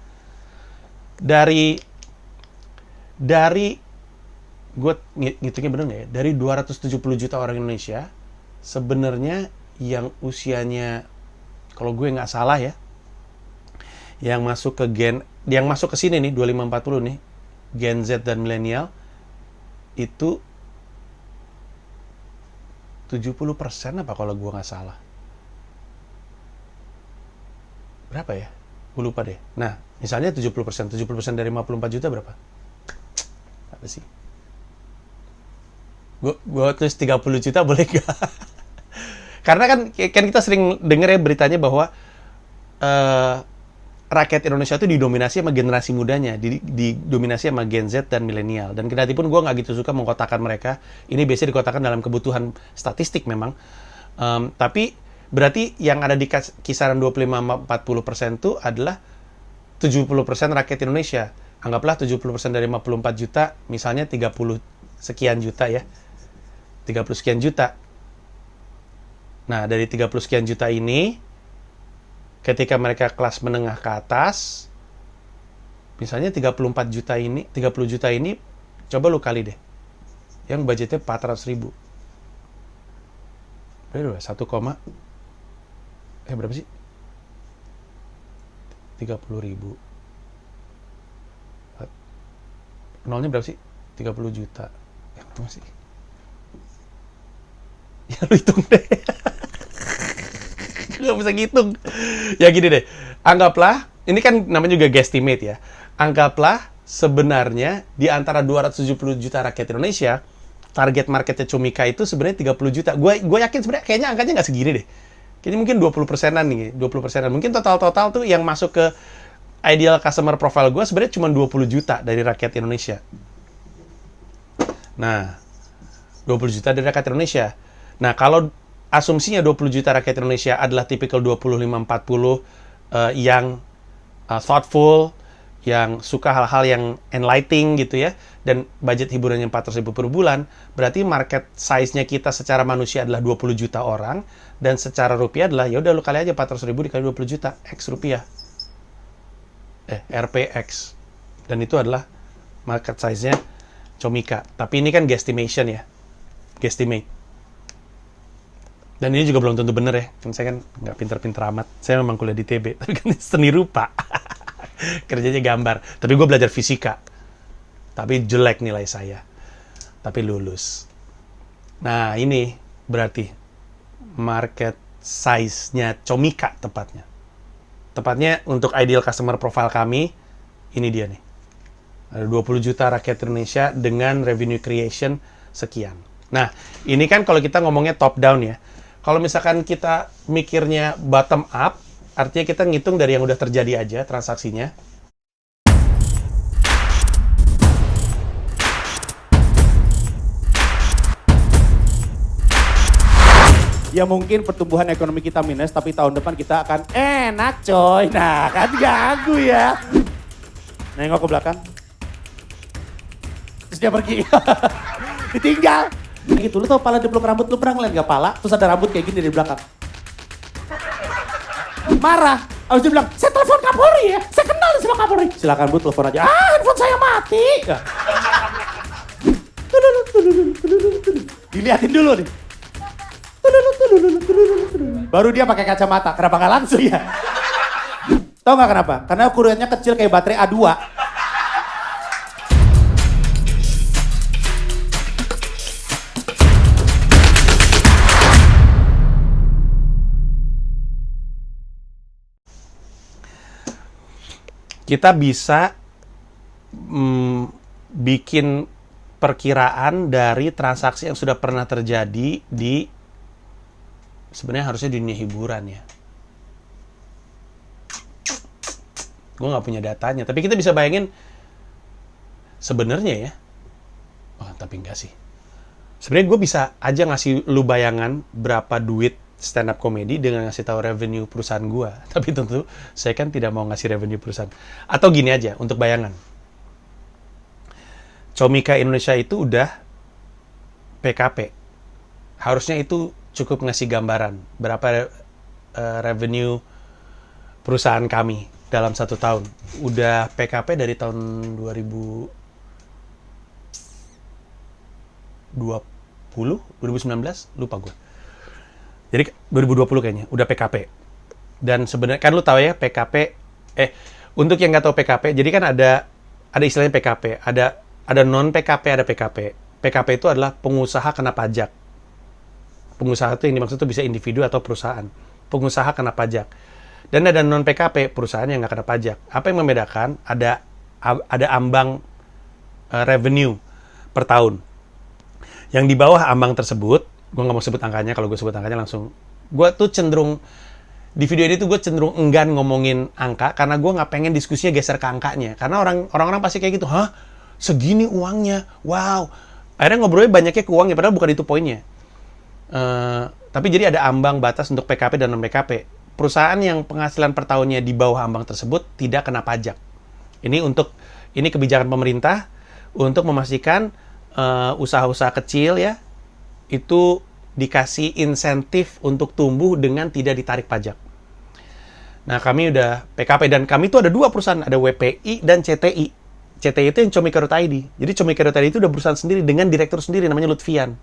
Dari gue ngitungnya bener nggak ya? Dari 270 juta orang Indonesia, sebenarnya yang usianya, kalau gue nggak salah ya, yang masuk ke sini nih, 25-40 nih, Gen Z dan milenial, itu 70% apa kalau gue nggak salah. Berapa ya? Gue lupa deh. Nah, misalnya 70% dari 54 juta berapa? Apa sih? Gue tulis 30 juta boleh gak? Karena kan kita sering dengar ya beritanya bahwa rakyat Indonesia itu didominasi sama generasi mudanya, didominasi sama Gen Z dan milenial. Dan kendati pun gue nggak gitu suka mengkotakkan mereka. Ini biasanya dikotakkan dalam kebutuhan statistik memang. Tapi berarti yang ada di kisaran 25-40% itu adalah 70% rakyat Indonesia. Anggaplah 70% dari 54 juta, misalnya 30 sekian juta ya. 30 sekian juta. Nah, dari 30 sekian juta ini, ketika mereka kelas menengah ke atas, misalnya 34 juta ini, 30 juta ini, coba lu kali deh. Yang budgetnya 400 ribu. Berapa? 1, berapa sih? 30 ribu. Nolnya berapa sih? 30 juta. Ya, berapa sih? Ya, lu hitung deh. Nggak bisa ngitung. Ya gini deh, anggaplah, ini kan namanya juga guesstimate ya. Anggaplah sebenarnya di antara 270 juta rakyat Indonesia, target marketnya Comika itu sebenarnya 30 juta. Gue yakin sebenarnya kayaknya angkanya nggak segini deh. Kayaknya mungkin 20%-an nih, 20%-an. Mungkin total-total tuh yang masuk ke ideal customer profile gue sebenarnya cuma 20 juta dari rakyat Indonesia. Nah, 20 juta dari rakyat Indonesia. Nah, kalau asumsinya 20 juta rakyat Indonesia adalah tipikal 25-40 yang thoughtful, yang suka hal-hal yang enlightening gitu ya, dan budget hiburannya 400 ribu per bulan, berarti market size-nya kita secara manusia adalah 20 juta orang, dan secara rupiah adalah, ya udah lu kali aja 400 ribu dikali 20 juta, X rupiah. RPX. Dan itu adalah market size-nya Comika. Tapi ini kan guesstimation ya. Guesstimate. Dan ini juga belum tentu bener ya. Kan saya kan nggak pinter-pinter amat. Saya memang kuliah di TB. Tapi kan seni rupa. Kerjanya gambar. Tapi gue belajar fisika. Tapi jelek nilai saya. Tapi lulus. Nah ini berarti market size-nya Comika tepatnya. Tepatnya untuk ideal customer profile kami, ini dia nih. Ada 20 juta rakyat Indonesia dengan revenue creation sekian. Nah, ini kan kalau kita ngomongnya top down ya. Kalau misalkan kita mikirnya bottom up, artinya kita ngitung dari yang udah terjadi aja transaksinya. Ya mungkin pertumbuhan ekonomi kita minus, tapi tahun depan kita akan enak coy. Nah kan ganggu ya. Nengok ke belakang. Terus dia pergi. Ditinggal. Gitu, lu tau pala dipeluk rambut, lu pernah ngeliat gak pala? Terus ada rambut kayak gini di belakang. Marah. Habis dia bilang, saya telepon Kapolri ya. Saya kenal sama Kapolri. Silakan Bu, telepon aja. Handphone saya mati. Diliatin dulu nih. Baru dia pakai kacamata. Kenapa nggak langsung ya? Tahu nggak kenapa? Karena ukurannya kecil kayak baterai A2. Kita bisa bikin perkiraan dari transaksi yang sudah pernah terjadi di sebenarnya harusnya di dunia hiburan ya. Gue nggak punya datanya, tapi kita bisa bayangin sebenarnya ya. Oh, tapi enggak sih. Sebenarnya gue bisa aja ngasih lu bayangan berapa duit stand up comedy dengan ngasih tahu revenue perusahaan gue. Tapi tentu saya kan tidak mau ngasih revenue perusahaan. Atau gini aja untuk bayangan. Comika Indonesia itu udah PKP. Harusnya itu cukup ngasih gambaran berapa revenue perusahaan kami dalam 1 tahun. Udah PKP dari tahun 2020, 2019, lupa gue. Jadi 2020 kayaknya, udah PKP. Dan sebenarnya kan lu tahu ya PKP, untuk yang nggak tahu PKP, jadi kan ada istilahnya PKP, ada non PKP, ada PKP. PKP itu adalah pengusaha kena pajak. Pengusaha itu yang dimaksud itu bisa individu atau perusahaan. Pengusaha kena pajak. Dan ada non PKP, perusahaan yang nggak kena pajak. Apa yang membedakan? Ada ambang revenue per tahun. Yang di bawah ambang tersebut, gue nggak mau sebut angkanya, kalau gue sebut angkanya langsung Gue tuh cenderung di video ini tuh gue cenderung enggan ngomongin angka karena gue nggak pengen diskusinya geser ke angkanya. Karena orang-orang pasti kayak gitu, hah? Segini uangnya? Wow. Akhirnya ngobrolnya banyaknya ke uangnya, padahal bukan itu poinnya. Tapi jadi ada ambang batas untuk PKP dan non-PKP. Perusahaan yang penghasilan per tahunnya di bawah ambang tersebut tidak kena pajak. Ini kebijakan pemerintah untuk memastikan usaha-usaha kecil ya itu dikasih insentif untuk tumbuh dengan tidak ditarik pajak. Nah, kami udah PKP dan kami itu ada 2 perusahaan, ada WPI dan CTI. CTI itu yang Comika.id. Jadi Comika.id itu udah perusahaan sendiri dengan direktur sendiri namanya Lutfian.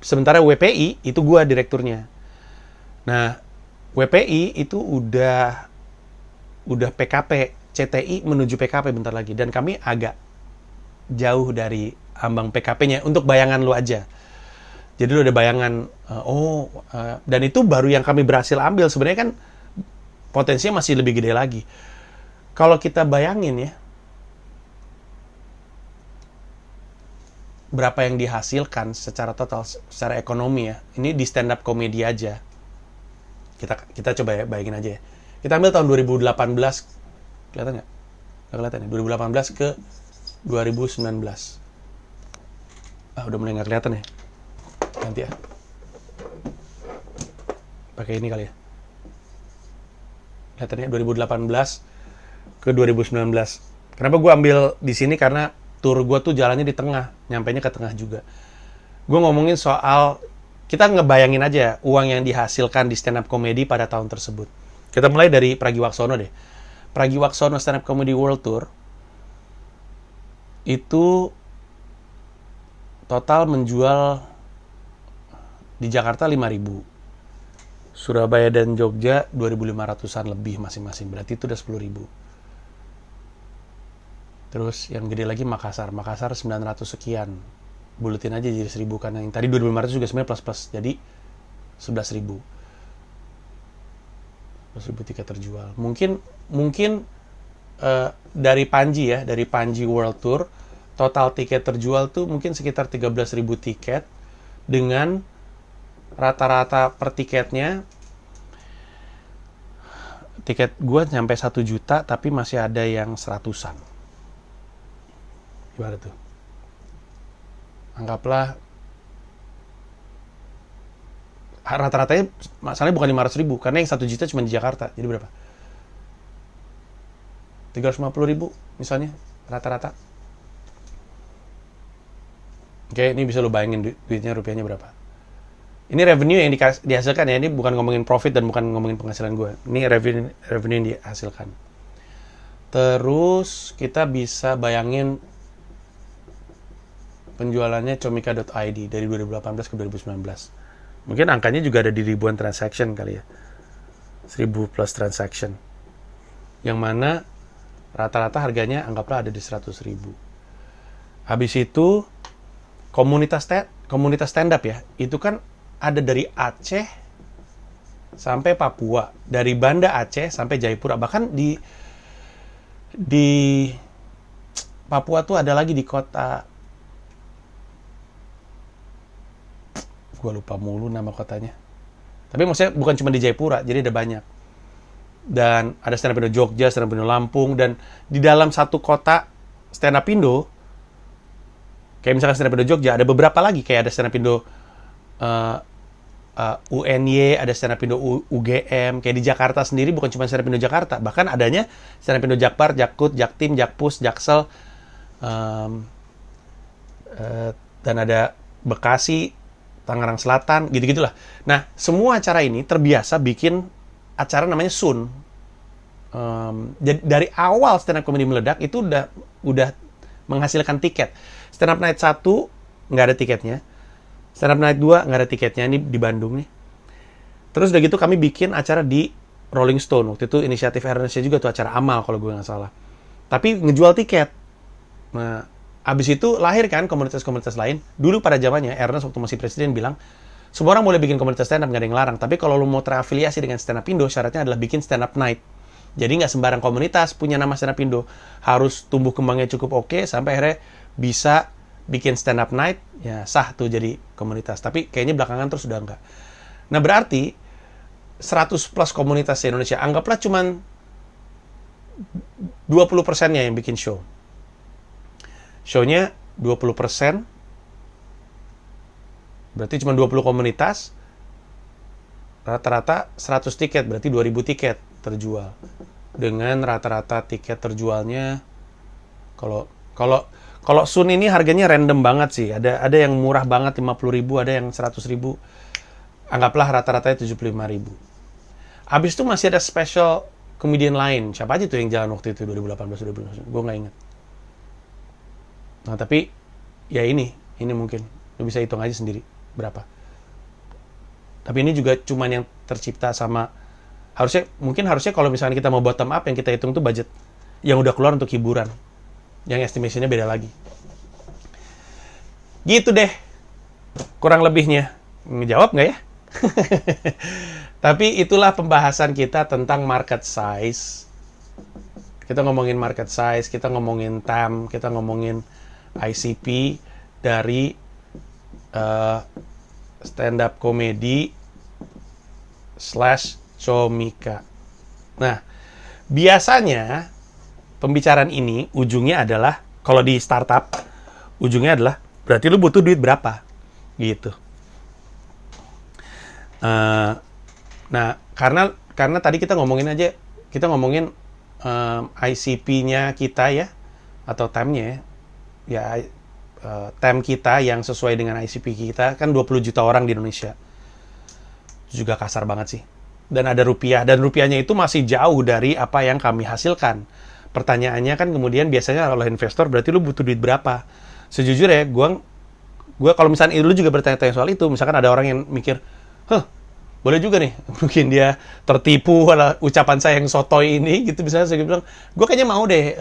Sementara WPI itu gua direkturnya. Nah, WPI itu udah PKP, CTI menuju PKP bentar lagi dan kami agak jauh dari ambang PKP-nya untuk bayangan lu aja. Jadi lu ada bayangan dan itu baru yang kami berhasil ambil. Sebenarnya kan potensinya masih lebih gede lagi. Kalau kita bayangin ya, berapa yang dihasilkan secara total, secara ekonomi ya. Ini di stand up comedy aja. Kita coba ya, bayangin aja ya. Kita ambil tahun 2018, kelihatan nggak? Nggak kelihatan ya? 2018 ke 2019. Udah mulai nggak kelihatan ya? Nanti ya. Pakai ini kali ya. Kelihatan ya, 2018 ke 2019. Kenapa gue ambil di sini? Karena tur gue tuh jalannya di tengah, nyampainya ke tengah juga. Gue ngomongin soal, kita ngebayangin aja uang yang dihasilkan di stand up comedy pada tahun tersebut. Kita mulai dari Pragiwaksono deh. Pragiwaksono Stand Up Comedy World Tour itu total menjual di Jakarta 5.000. Surabaya dan Jogja 2.500-an lebih masing-masing. Berarti itu udah 10.000. Terus yang gede lagi Makassar 900 sekian. Bulutin aja jadi 1.000 karena yang tadi 2.500 juga sebenarnya plus-plus. Jadi 11.000. 11.000 tiket terjual. Mungkin dari Panji ya, dari Panji World Tour, total tiket terjual tuh mungkin sekitar 13.000 tiket dengan rata-rata per tiketnya tiket gue nyampe 1 juta tapi masih ada yang 100-an. Gimana tuh? Anggaplah rata-ratanya masalahnya bukan 500.000 karena yang 1 juta cuma di Jakarta. Jadi berapa? 350.000 misalnya rata-rata. Oke, ini bisa lo bayangin duitnya rupiahnya berapa. Ini revenue yang dihasilkan ya, ini bukan ngomongin profit dan bukan ngomongin penghasilan gue. Ini revenue yang dihasilkan. Terus kita bisa bayangin penjualannya Comika.id dari 2018 ke 2019. Mungkin angkanya juga ada di ribuan transaction kali ya. 1.000 plus transaction. Yang mana rata-rata harganya anggaplah ada di 100.000. Habis itu komunitas stand up ya, itu kan ada dari Aceh sampai Papua, dari Banda Aceh sampai Jayapura, bahkan di Papua tuh ada lagi di kota, gue lupa mulu nama kotanya. Tapi maksudnya bukan cuma di Jayapura, jadi ada banyak. Dan ada stand up Indo Jogja, stand up Indo Lampung, dan di dalam satu kota stand up Indo, kayak misalkan stand up Indo Jogja, ada beberapa lagi, kayak ada stand up Indo UNY, ada stand up Indo UGM, kayak di Jakarta sendiri bukan cuma stand up Indo Jakarta, bahkan adanya stand up Indo Jakbar, Jakut, Jaktim, Jakpus, Jaksel, dan ada Bekasi, Tangerang Selatan, gitu-gitulah. Nah, semua acara ini terbiasa bikin acara namanya Sun. Jadi dari awal stand up comedy meledak itu udah menghasilkan tiket. Stand up night 1 nggak ada tiketnya. Stand up night 2 nggak ada tiketnya. Ini di Bandung nih. Terus udah gitu kami bikin acara di Rolling Stone. Waktu itu inisiatif Indonesia juga tuh, acara amal kalau gue nggak salah. Tapi ngejual tiket. Nah, abis itu lahir kan komunitas-komunitas lain. Dulu pada zamannya Ernest waktu masih presiden bilang, semua orang boleh bikin komunitas stand up, nggak ada yang larang. Tapi kalau lu mau terafiliasi dengan stand up Indo, syaratnya adalah bikin stand up night. Jadi nggak sembarang komunitas punya nama stand up Indo. Harus tumbuh kembangnya cukup oke sampai akhirnya bisa bikin stand up night, ya sah tuh jadi komunitas. Tapi kayaknya belakangan terus udah enggak. Nah berarti 100 plus komunitas di Indonesia, anggaplah cuman 20%-nya yang bikin show. Show-nya 20%, berarti cuma 20 komunitas, rata-rata 100 tiket, berarti 2.000 tiket terjual. Dengan rata-rata tiket terjualnya, kalau Sun ini harganya random banget sih. Ada yang murah banget 50.000, ada yang 100.000. Anggaplah rata-ratanya 75.000. Abis itu masih ada special komedian lain. Siapa aja tuh yang jalan waktu itu 2018 2019? Gue nggak inget. Nah tapi ya ini mungkin lo bisa hitung aja sendiri berapa. Tapi ini juga cuman yang tercipta sama harusnya kalau misalnya kita mau bottom up, yang kita hitung tuh budget yang udah keluar untuk hiburan, yang estimasinya beda lagi. Gitu deh kurang lebihnya. Ngejawab nggak ya? Tapi itulah pembahasan kita tentang market size. Kita ngomongin market size, kita ngomongin TAM, kita ngomongin ICP dari stand up comedy / comika. Nah, biasanya pembicaraan ini ujungnya adalah, kalau di startup, ujungnya adalah berarti lu butuh duit berapa, gitu. Nah, karena tadi kita ngomongin ICP-nya kita ya, atau TAM-nya ya, TAM kita yang sesuai dengan ICP kita kan 20 juta orang di Indonesia. Juga kasar banget sih. Dan ada rupiah, dan rupiahnya itu masih jauh dari apa yang kami hasilkan. Pertanyaannya kan kemudian biasanya oleh investor, berarti lu butuh duit berapa? Sejujurnya, gue kalau misalnya lu juga bertanya-tanya soal itu, misalkan ada orang yang mikir, boleh juga nih, mungkin dia tertipu oleh ucapan saya yang sotoy ini, gitu. Misalnya saya bilang, gue kayaknya mau deh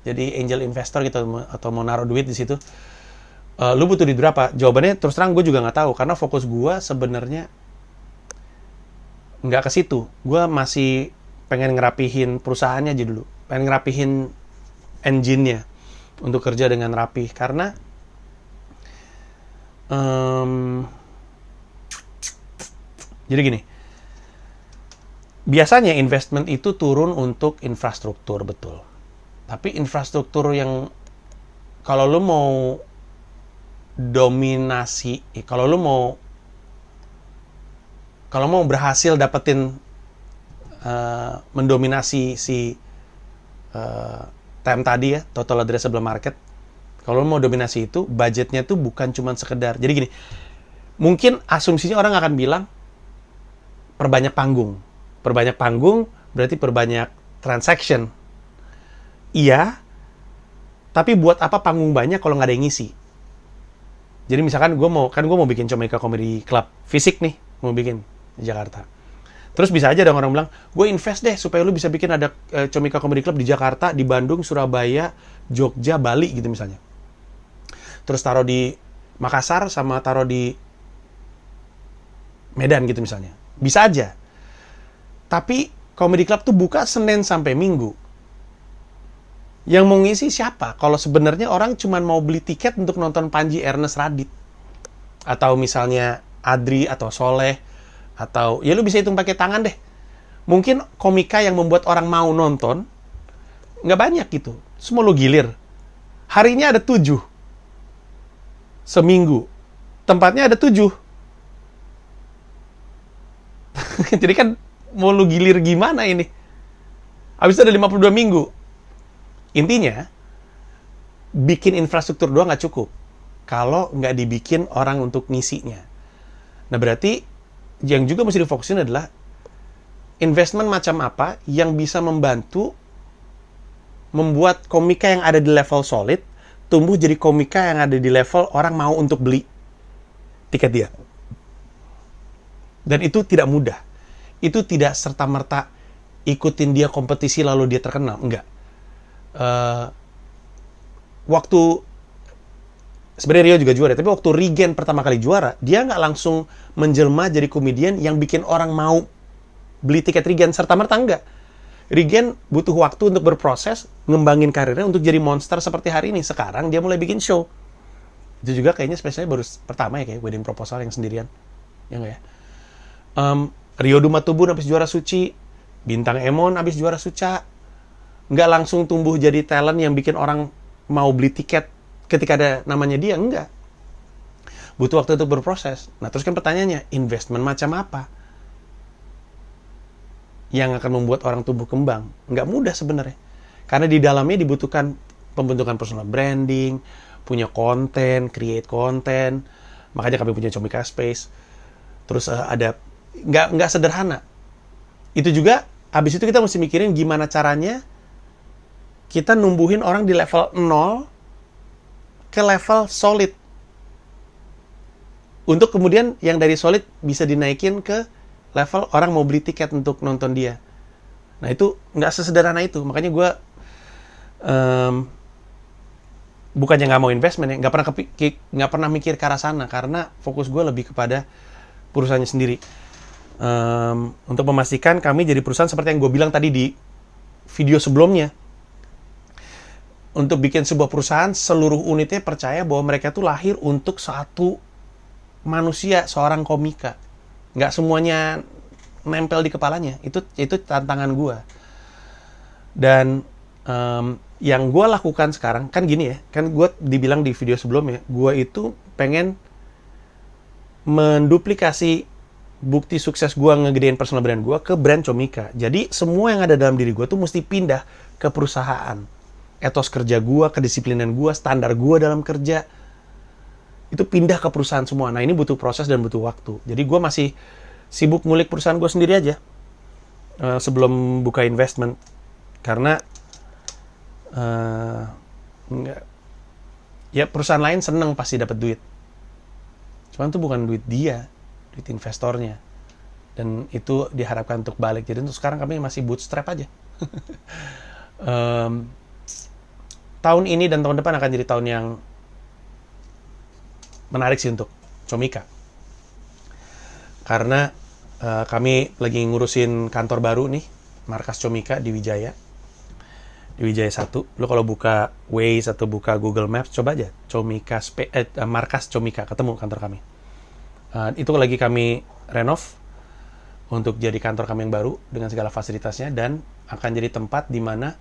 jadi angel investor gitu, atau mau naruh duit di situ. Lu butuh duit berapa? Jawabannya terus terang gue juga nggak tahu, karena fokus gue sebenarnya nggak ke situ. Gue masih pengen ngerapihin perusahaannya aja dulu, pengen ngerapihin engine-nya untuk kerja dengan rapih, karena jadi gini, biasanya investment itu turun untuk infrastruktur, betul. Tapi infrastruktur yang kalau lu mau dominasi, kalau mau berhasil dapetin mendominasi si TAM tadi ya, total addressable market, kalau lu mau dominasi itu, budgetnya tuh bukan cuma sekedar. Jadi gini, mungkin asumsinya orang akan bilang perbanyak panggung. Perbanyak panggung berarti perbanyak transaction. Iya, tapi buat apa panggung banyak kalau nggak ada yang ngisi? Jadi misalkan gue mau bikin Comika Comedy Club fisik nih, mau bikin di Jakarta. Terus bisa aja ada orang bilang, gue invest deh supaya lu bisa bikin ada Comika Comedy Club di Jakarta, di Bandung, Surabaya, Jogja, Bali gitu misalnya. Terus taruh di Makassar sama taruh di Medan gitu misalnya. Bisa aja. Tapi Comedy Club tuh buka Senin sampai Minggu. Yang mau ngisi siapa? Kalau sebenarnya orang cuma mau beli tiket untuk nonton Panji Ernest Radit. Atau misalnya Adri atau Soleh. Atau ya lu bisa hitung pakai tangan deh. Mungkin komika yang membuat orang mau nonton nggak banyak gitu. Semua lu gilir. Harinya ada 7. Seminggu. Tempatnya ada 7. Jadi kan mau lu gilir gimana ini? Habis itu ada 52 minggu. Intinya, bikin infrastruktur doang nggak cukup kalau nggak dibikin orang untuk ngisinya. Nah berarti yang juga mesti difokusin adalah investment macam apa yang bisa membantu membuat komika yang ada di level solid tumbuh jadi komika yang ada di level orang mau untuk beli tiket dia. Dan itu tidak mudah. Itu tidak serta-merta ikutin dia kompetisi lalu dia terkenal. Enggak. Waktu sebenarnya Rio juga juara, tapi waktu Regen pertama kali juara, dia nggak langsung menjelma jadi komedian yang bikin orang mau beli tiket Regen serta-merta, enggak. Regen butuh waktu untuk berproses, ngembangin karirnya untuk jadi monster seperti hari ini. Sekarang dia mulai bikin show. Itu juga kayaknya spesialnya baru pertama ya, kayak wedding proposal yang sendirian. Ya nggak ya? Rio Dumatubun habis juara suci, Bintang Emon habis juara suca. Nggak langsung tumbuh jadi talent yang bikin orang mau beli tiket ketika ada namanya dia, enggak. Butuh waktu untuk berproses. Nah, terus kan pertanyaannya, investment macam apa yang akan membuat orang tumbuh kembang? Nggak mudah sebenarnya. Karena di dalamnya dibutuhkan pembentukan personal branding, punya konten, create konten. Makanya kami punya Comika Space. Terus ada, nggak sederhana. Itu juga, habis itu kita mesti mikirin gimana caranya kita numbuhin orang di level 0 ke level solid. Untuk kemudian yang dari solid bisa dinaikin ke level orang mau beli tiket untuk nonton dia. Nah itu nggak sesederhana itu. Makanya gue bukannya nggak mau investment ya, nggak pernah mikir ke arah sana karena fokus gue lebih kepada perusahaannya sendiri. Untuk memastikan kami jadi perusahaan seperti yang gue bilang tadi di video sebelumnya. Untuk bikin sebuah perusahaan, seluruh unitnya percaya bahwa mereka tuh lahir untuk satu manusia, seorang komika. Nggak semuanya nempel di kepalanya. Itu tantangan gue. Dan yang gue lakukan sekarang, kan gini ya, kan gue dibilang di video sebelumnya, gue itu pengen menduplikasi bukti sukses gue ngegedein personal brand gue ke brand Comika. Jadi semua yang ada dalam diri gue tuh mesti pindah ke perusahaan. Etos kerja gue, kedisiplinan gue, standar gue dalam kerja, itu pindah ke perusahaan semua. Nah ini butuh proses dan butuh waktu. Jadi gue masih sibuk ngulik perusahaan gue sendiri aja sebelum buka investment. Karena ya perusahaan lain seneng pasti dapat duit. Cuman itu bukan duit dia, duit investornya. Dan itu diharapkan untuk balik. Jadi untuk sekarang kami masih bootstrap aja. Tahun ini dan tahun depan akan jadi tahun yang menarik sih untuk Comika. Karena kami lagi ngurusin kantor baru nih, markas Comika di Wijaya. Di Wijaya 1. Lo kalau buka Waze atau buka Google Maps, coba aja Comika markas Comika, ketemu kantor kami. Itu lagi kami renov untuk jadi kantor kami yang baru dengan segala fasilitasnya dan akan jadi tempat di mana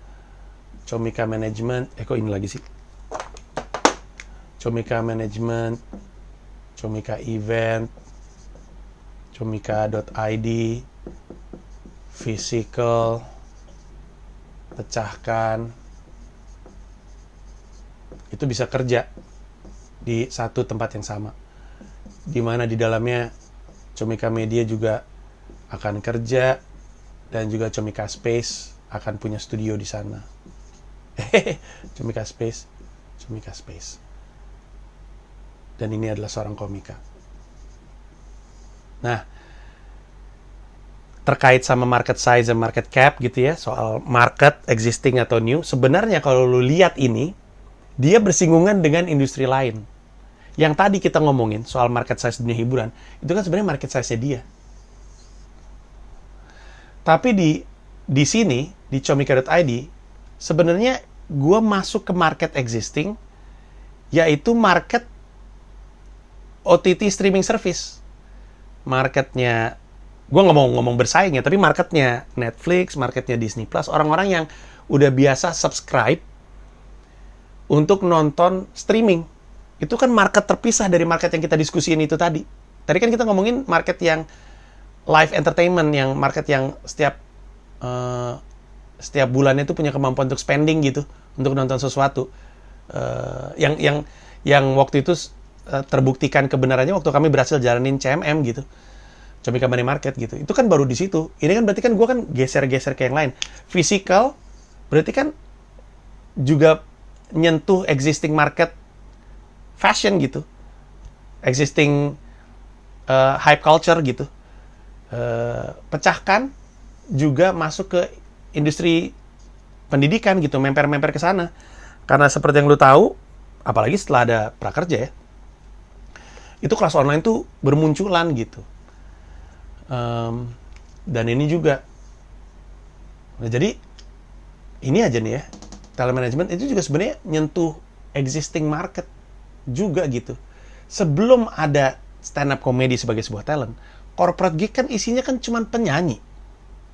Comika Management, kok ini lagi sih? Comika Management, Comika Event, Comika.id, Physical, Pecahkan, itu bisa kerja di satu tempat yang sama. Di mana di dalamnya Comika Media juga akan kerja dan juga Comika Space akan punya studio di sana. Comika Space. Dan ini adalah seorang komika. Nah, terkait sama market size dan market cap gitu ya, soal market existing atau new, sebenarnya kalau lu lihat ini, dia bersinggungan dengan industri lain. Yang tadi kita ngomongin soal market size dunia hiburan, itu kan sebenarnya market size-nya dia. Tapi di sini, di Comika.id, sebenarnya gue masuk ke market existing, yaitu market OTT streaming service. Marketnya, gue nggak mau ngomong bersaing ya, tapi marketnya Netflix, marketnya Disney Plus, orang-orang yang udah biasa subscribe untuk nonton streaming. Itu kan market terpisah dari market yang kita diskusiin itu tadi. Tadi kan kita ngomongin market yang live entertainment, yang market yang setiap bulannya itu punya kemampuan untuk spending gitu, untuk nonton sesuatu. Yang waktu itu terbuktikan kebenarannya waktu kami berhasil jalanin CMM gitu. Comika Money Market gitu. Itu kan baru di situ. Ini kan berarti kan gue kan geser-geser ke yang lain. Physical berarti kan juga nyentuh existing market fashion gitu. Existing hype culture gitu. Pecahkan juga masuk ke industri pendidikan gitu, memper-memper ke sana. Karena seperti yang lu tahu, apalagi setelah ada prakerja ya, itu kelas online tuh bermunculan gitu. Dan ini juga. Nah, jadi ini aja nih ya, telemanagement itu juga sebenarnya nyentuh existing market juga gitu. Sebelum ada stand up comedy sebagai sebuah talent, corporate gig kan isinya kan cuma penyanyi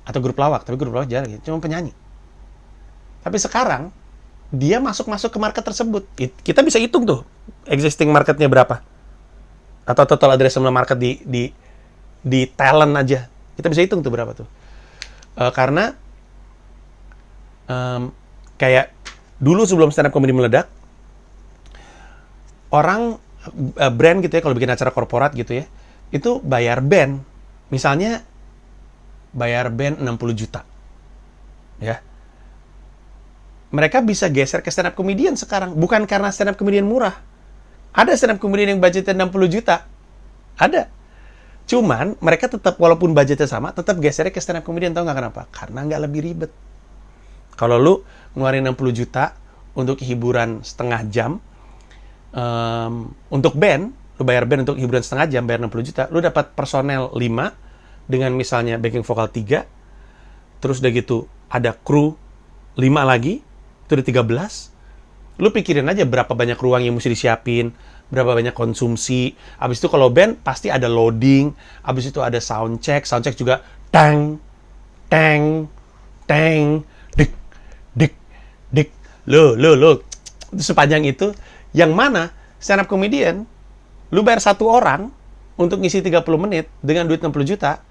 atau grup lawak, tapi grup lawak jarang ya, cuma penyanyi. Tapi sekarang dia masuk ke market tersebut. Kita bisa hitung tuh existing marketnya berapa, atau total addressable market di talent aja. Kita bisa hitung tuh berapa tuh. Karena kayak dulu sebelum stand up comedy meledak, orang brand gitu ya, kalau bikin acara korporat gitu ya, itu bayar band. Misalnya bayar band 60 juta. Ya. Mereka bisa geser ke stand up comedian sekarang. Bukan karena stand up comedian murah. Ada stand up comedian yang budgetnya 60 juta. Ada. Cuman mereka tetap, walaupun budgetnya sama, tetap gesernya ke stand up comedian. Tahu nggak kenapa? Karena nggak lebih ribet. Kalau lu ngeluarin 60 juta untuk hiburan setengah jam, untuk band, lu bayar band untuk hiburan setengah jam, bayar 60 juta, lu dapat personel 5, dengan misalnya backing vokal 3, terus udah gitu ada kru 5 lagi, itu udah 13. Lu pikirin aja berapa banyak ruang yang mesti disiapin, berapa banyak konsumsi. Abis itu kalau band pasti ada loading, abis itu ada sound check juga tang, tang, tang, dik, dik, dik, lo. Sepanjang itu, yang mana stand up comedian, lu bayar 1 orang untuk ngisi 30 menit dengan duit 60 juta,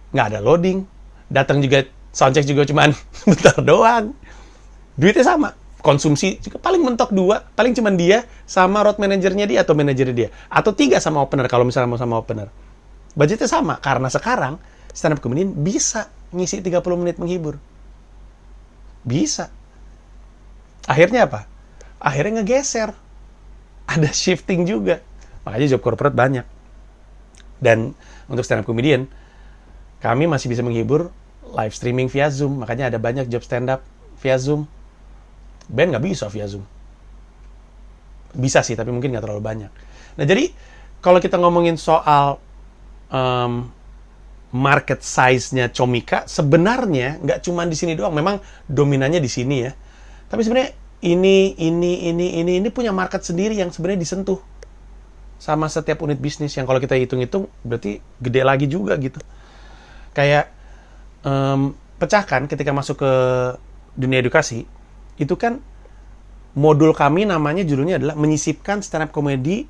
nggak ada loading, datang juga soundcheck juga cuman bentar doang, duitnya sama, konsumsi juga paling mentok 2, paling cuman dia sama road manajernya dia atau manajernya dia, atau 3 sama opener kalau misalnya mau sama opener. Budgetnya sama, karena sekarang stand up comedian bisa ngisi 30 menit menghibur. Bisa. Akhirnya apa? Akhirnya ngegeser. Ada shifting juga. Makanya job corporate banyak. Dan untuk stand up comedian, kami masih bisa menghibur live streaming via Zoom. Makanya ada banyak job stand up via Zoom. Band nggak bisa via Zoom. Bisa sih, tapi mungkin nggak terlalu banyak. Nah, jadi kalau kita ngomongin soal market size-nya Comika, sebenarnya nggak cuma di sini doang. Memang dominannya di sini ya. Tapi sebenarnya ini punya market sendiri yang sebenarnya disentuh sama setiap unit bisnis yang kalau kita hitung-hitung berarti gede lagi juga gitu. Kayak pecahkan ketika masuk ke dunia edukasi, itu kan modul kami namanya, judulnya adalah menyisipkan stand up comedy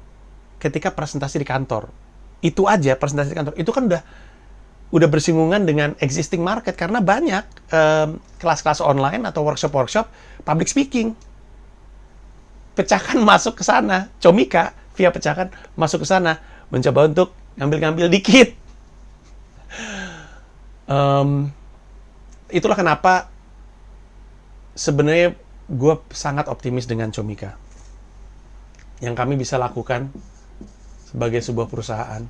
ketika presentasi di kantor. Itu aja presentasi di kantor, itu kan udah bersinggungan dengan existing market karena banyak kelas-kelas online atau workshop public speaking. Pecahkan masuk ke sana, Comika via pecahkan masuk ke sana, mencoba untuk ngambil dikit. Itulah kenapa sebenarnya gue sangat optimis dengan Comika. Yang kami bisa lakukan sebagai sebuah perusahaan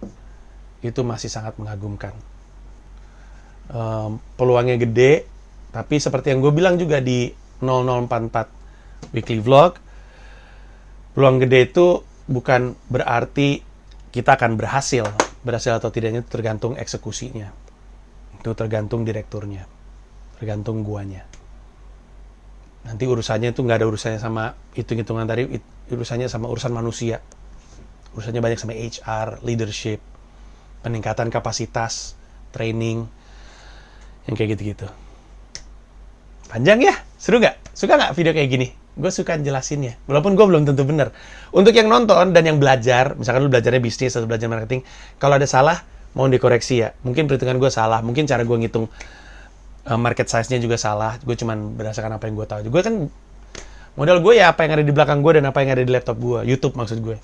itu masih sangat mengagumkan. Peluangnya gede, tapi seperti yang gue bilang juga di 0044 Weekly Vlog, peluang gede itu bukan berarti kita akan berhasil atau tidaknya itu tergantung eksekusinya, itu tergantung direkturnya, tergantung guanya. Nanti urusannya itu nggak ada urusannya sama hitung-hitungan tadi, urusannya sama urusan manusia, urusannya banyak sama HR, leadership, peningkatan kapasitas, training, yang kayak gitu-gitu. Panjang ya? Seru nggak? Suka nggak video kayak gini? Gue suka jelasinnya. Walaupun gue belum tentu benar. Untuk yang nonton dan yang belajar, misalkan lu belajarnya bisnis atau belajar marketing, kalau ada salah, mohon dikoreksi ya. Mungkin perhitungan gue salah, mungkin cara gue ngitung market size-nya juga salah. Gue cuman berdasarkan apa yang gue tahu. Gue kan, modal gue ya apa yang ada di belakang gue dan apa yang ada di laptop gue. YouTube maksud gue.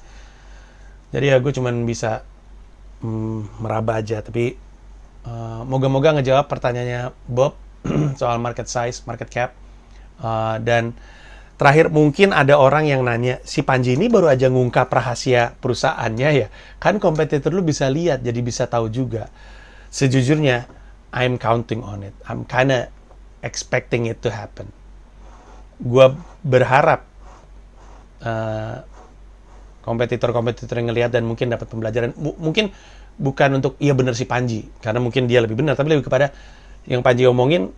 Jadi ya gue cuman bisa meraba aja. Tapi moga-moga ngejawab pertanyaannya Bob soal market size, market cap. Dan terakhir, mungkin ada orang yang nanya, si Panji ini baru aja ngungkap rahasia perusahaannya ya? Kan kompetitor lu bisa lihat, jadi bisa tahu juga. Sejujurnya, I'm counting on it. I'm kinda expecting it to happen. Gua berharap kompetitor-kompetitor yang ngelihat dan mungkin dapat pembelajaran. Mungkin bukan untuk, iya bener si Panji, karena mungkin dia lebih benar, tapi lebih kepada yang Panji omongin,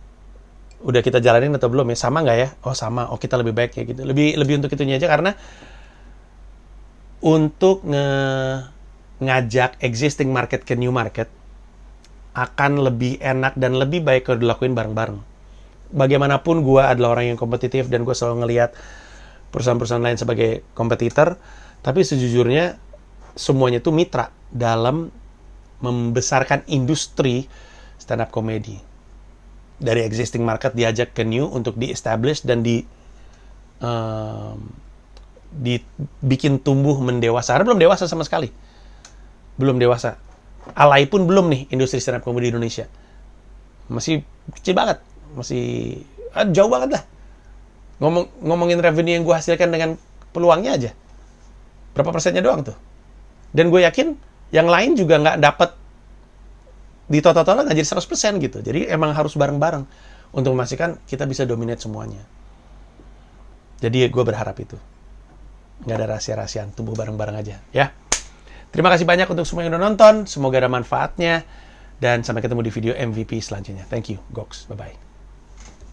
udah kita jalanin atau belum ya? Sama nggak ya? Oh sama, oh kita lebih baik ya gitu. Lebih untuk itunya aja, karena untuk ngajak existing market ke new market akan lebih enak dan lebih baik kalau dilakuin bareng-bareng. Bagaimanapun gue adalah orang yang kompetitif dan gue selalu ngelihat perusahaan-perusahaan lain sebagai kompetitor, tapi sejujurnya semuanya itu mitra dalam membesarkan industri stand-up comedy. Dari existing market diajak ke new untuk di-establish dan dibikin tumbuh mendewasa. Karena belum dewasa sama sekali. Belum dewasa. Alay pun belum nih industri stand-up comedy di Indonesia. Masih kecil banget. Masih jauh banget lah. Ngomongin revenue yang gue hasilkan dengan peluangnya aja. Berapa persennya doang tuh. Dan gue yakin yang lain juga nggak dapat di total nggak jadi 100% gitu. Jadi emang harus bareng-bareng untuk memastikan kita bisa dominate semuanya. Jadi gue berharap itu. Nggak ada rahasia-rahasiaan, tumbuh bareng-bareng aja ya. Terima kasih banyak untuk semua yang udah nonton. Semoga ada manfaatnya. Dan sampai ketemu di video MVP selanjutnya. Thank you, Gox. Bye-bye.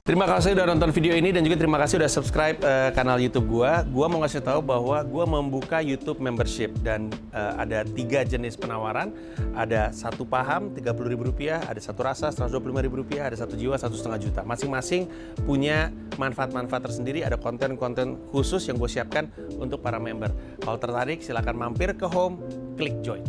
Terima kasih udah nonton video ini dan juga terima kasih udah subscribe kanal YouTube gua. Gua mau ngasih tahu bahwa gua membuka YouTube membership dan ada 3 jenis penawaran. Ada 1 paham Rp30.000, ada 1 rasa Rp125.000, ada 1 jiwa Rp1,5 juta. Masing-masing punya manfaat-manfaat tersendiri. Ada konten-konten khusus yang gue siapkan untuk para member. Kalau tertarik silahkan mampir ke home, klik join.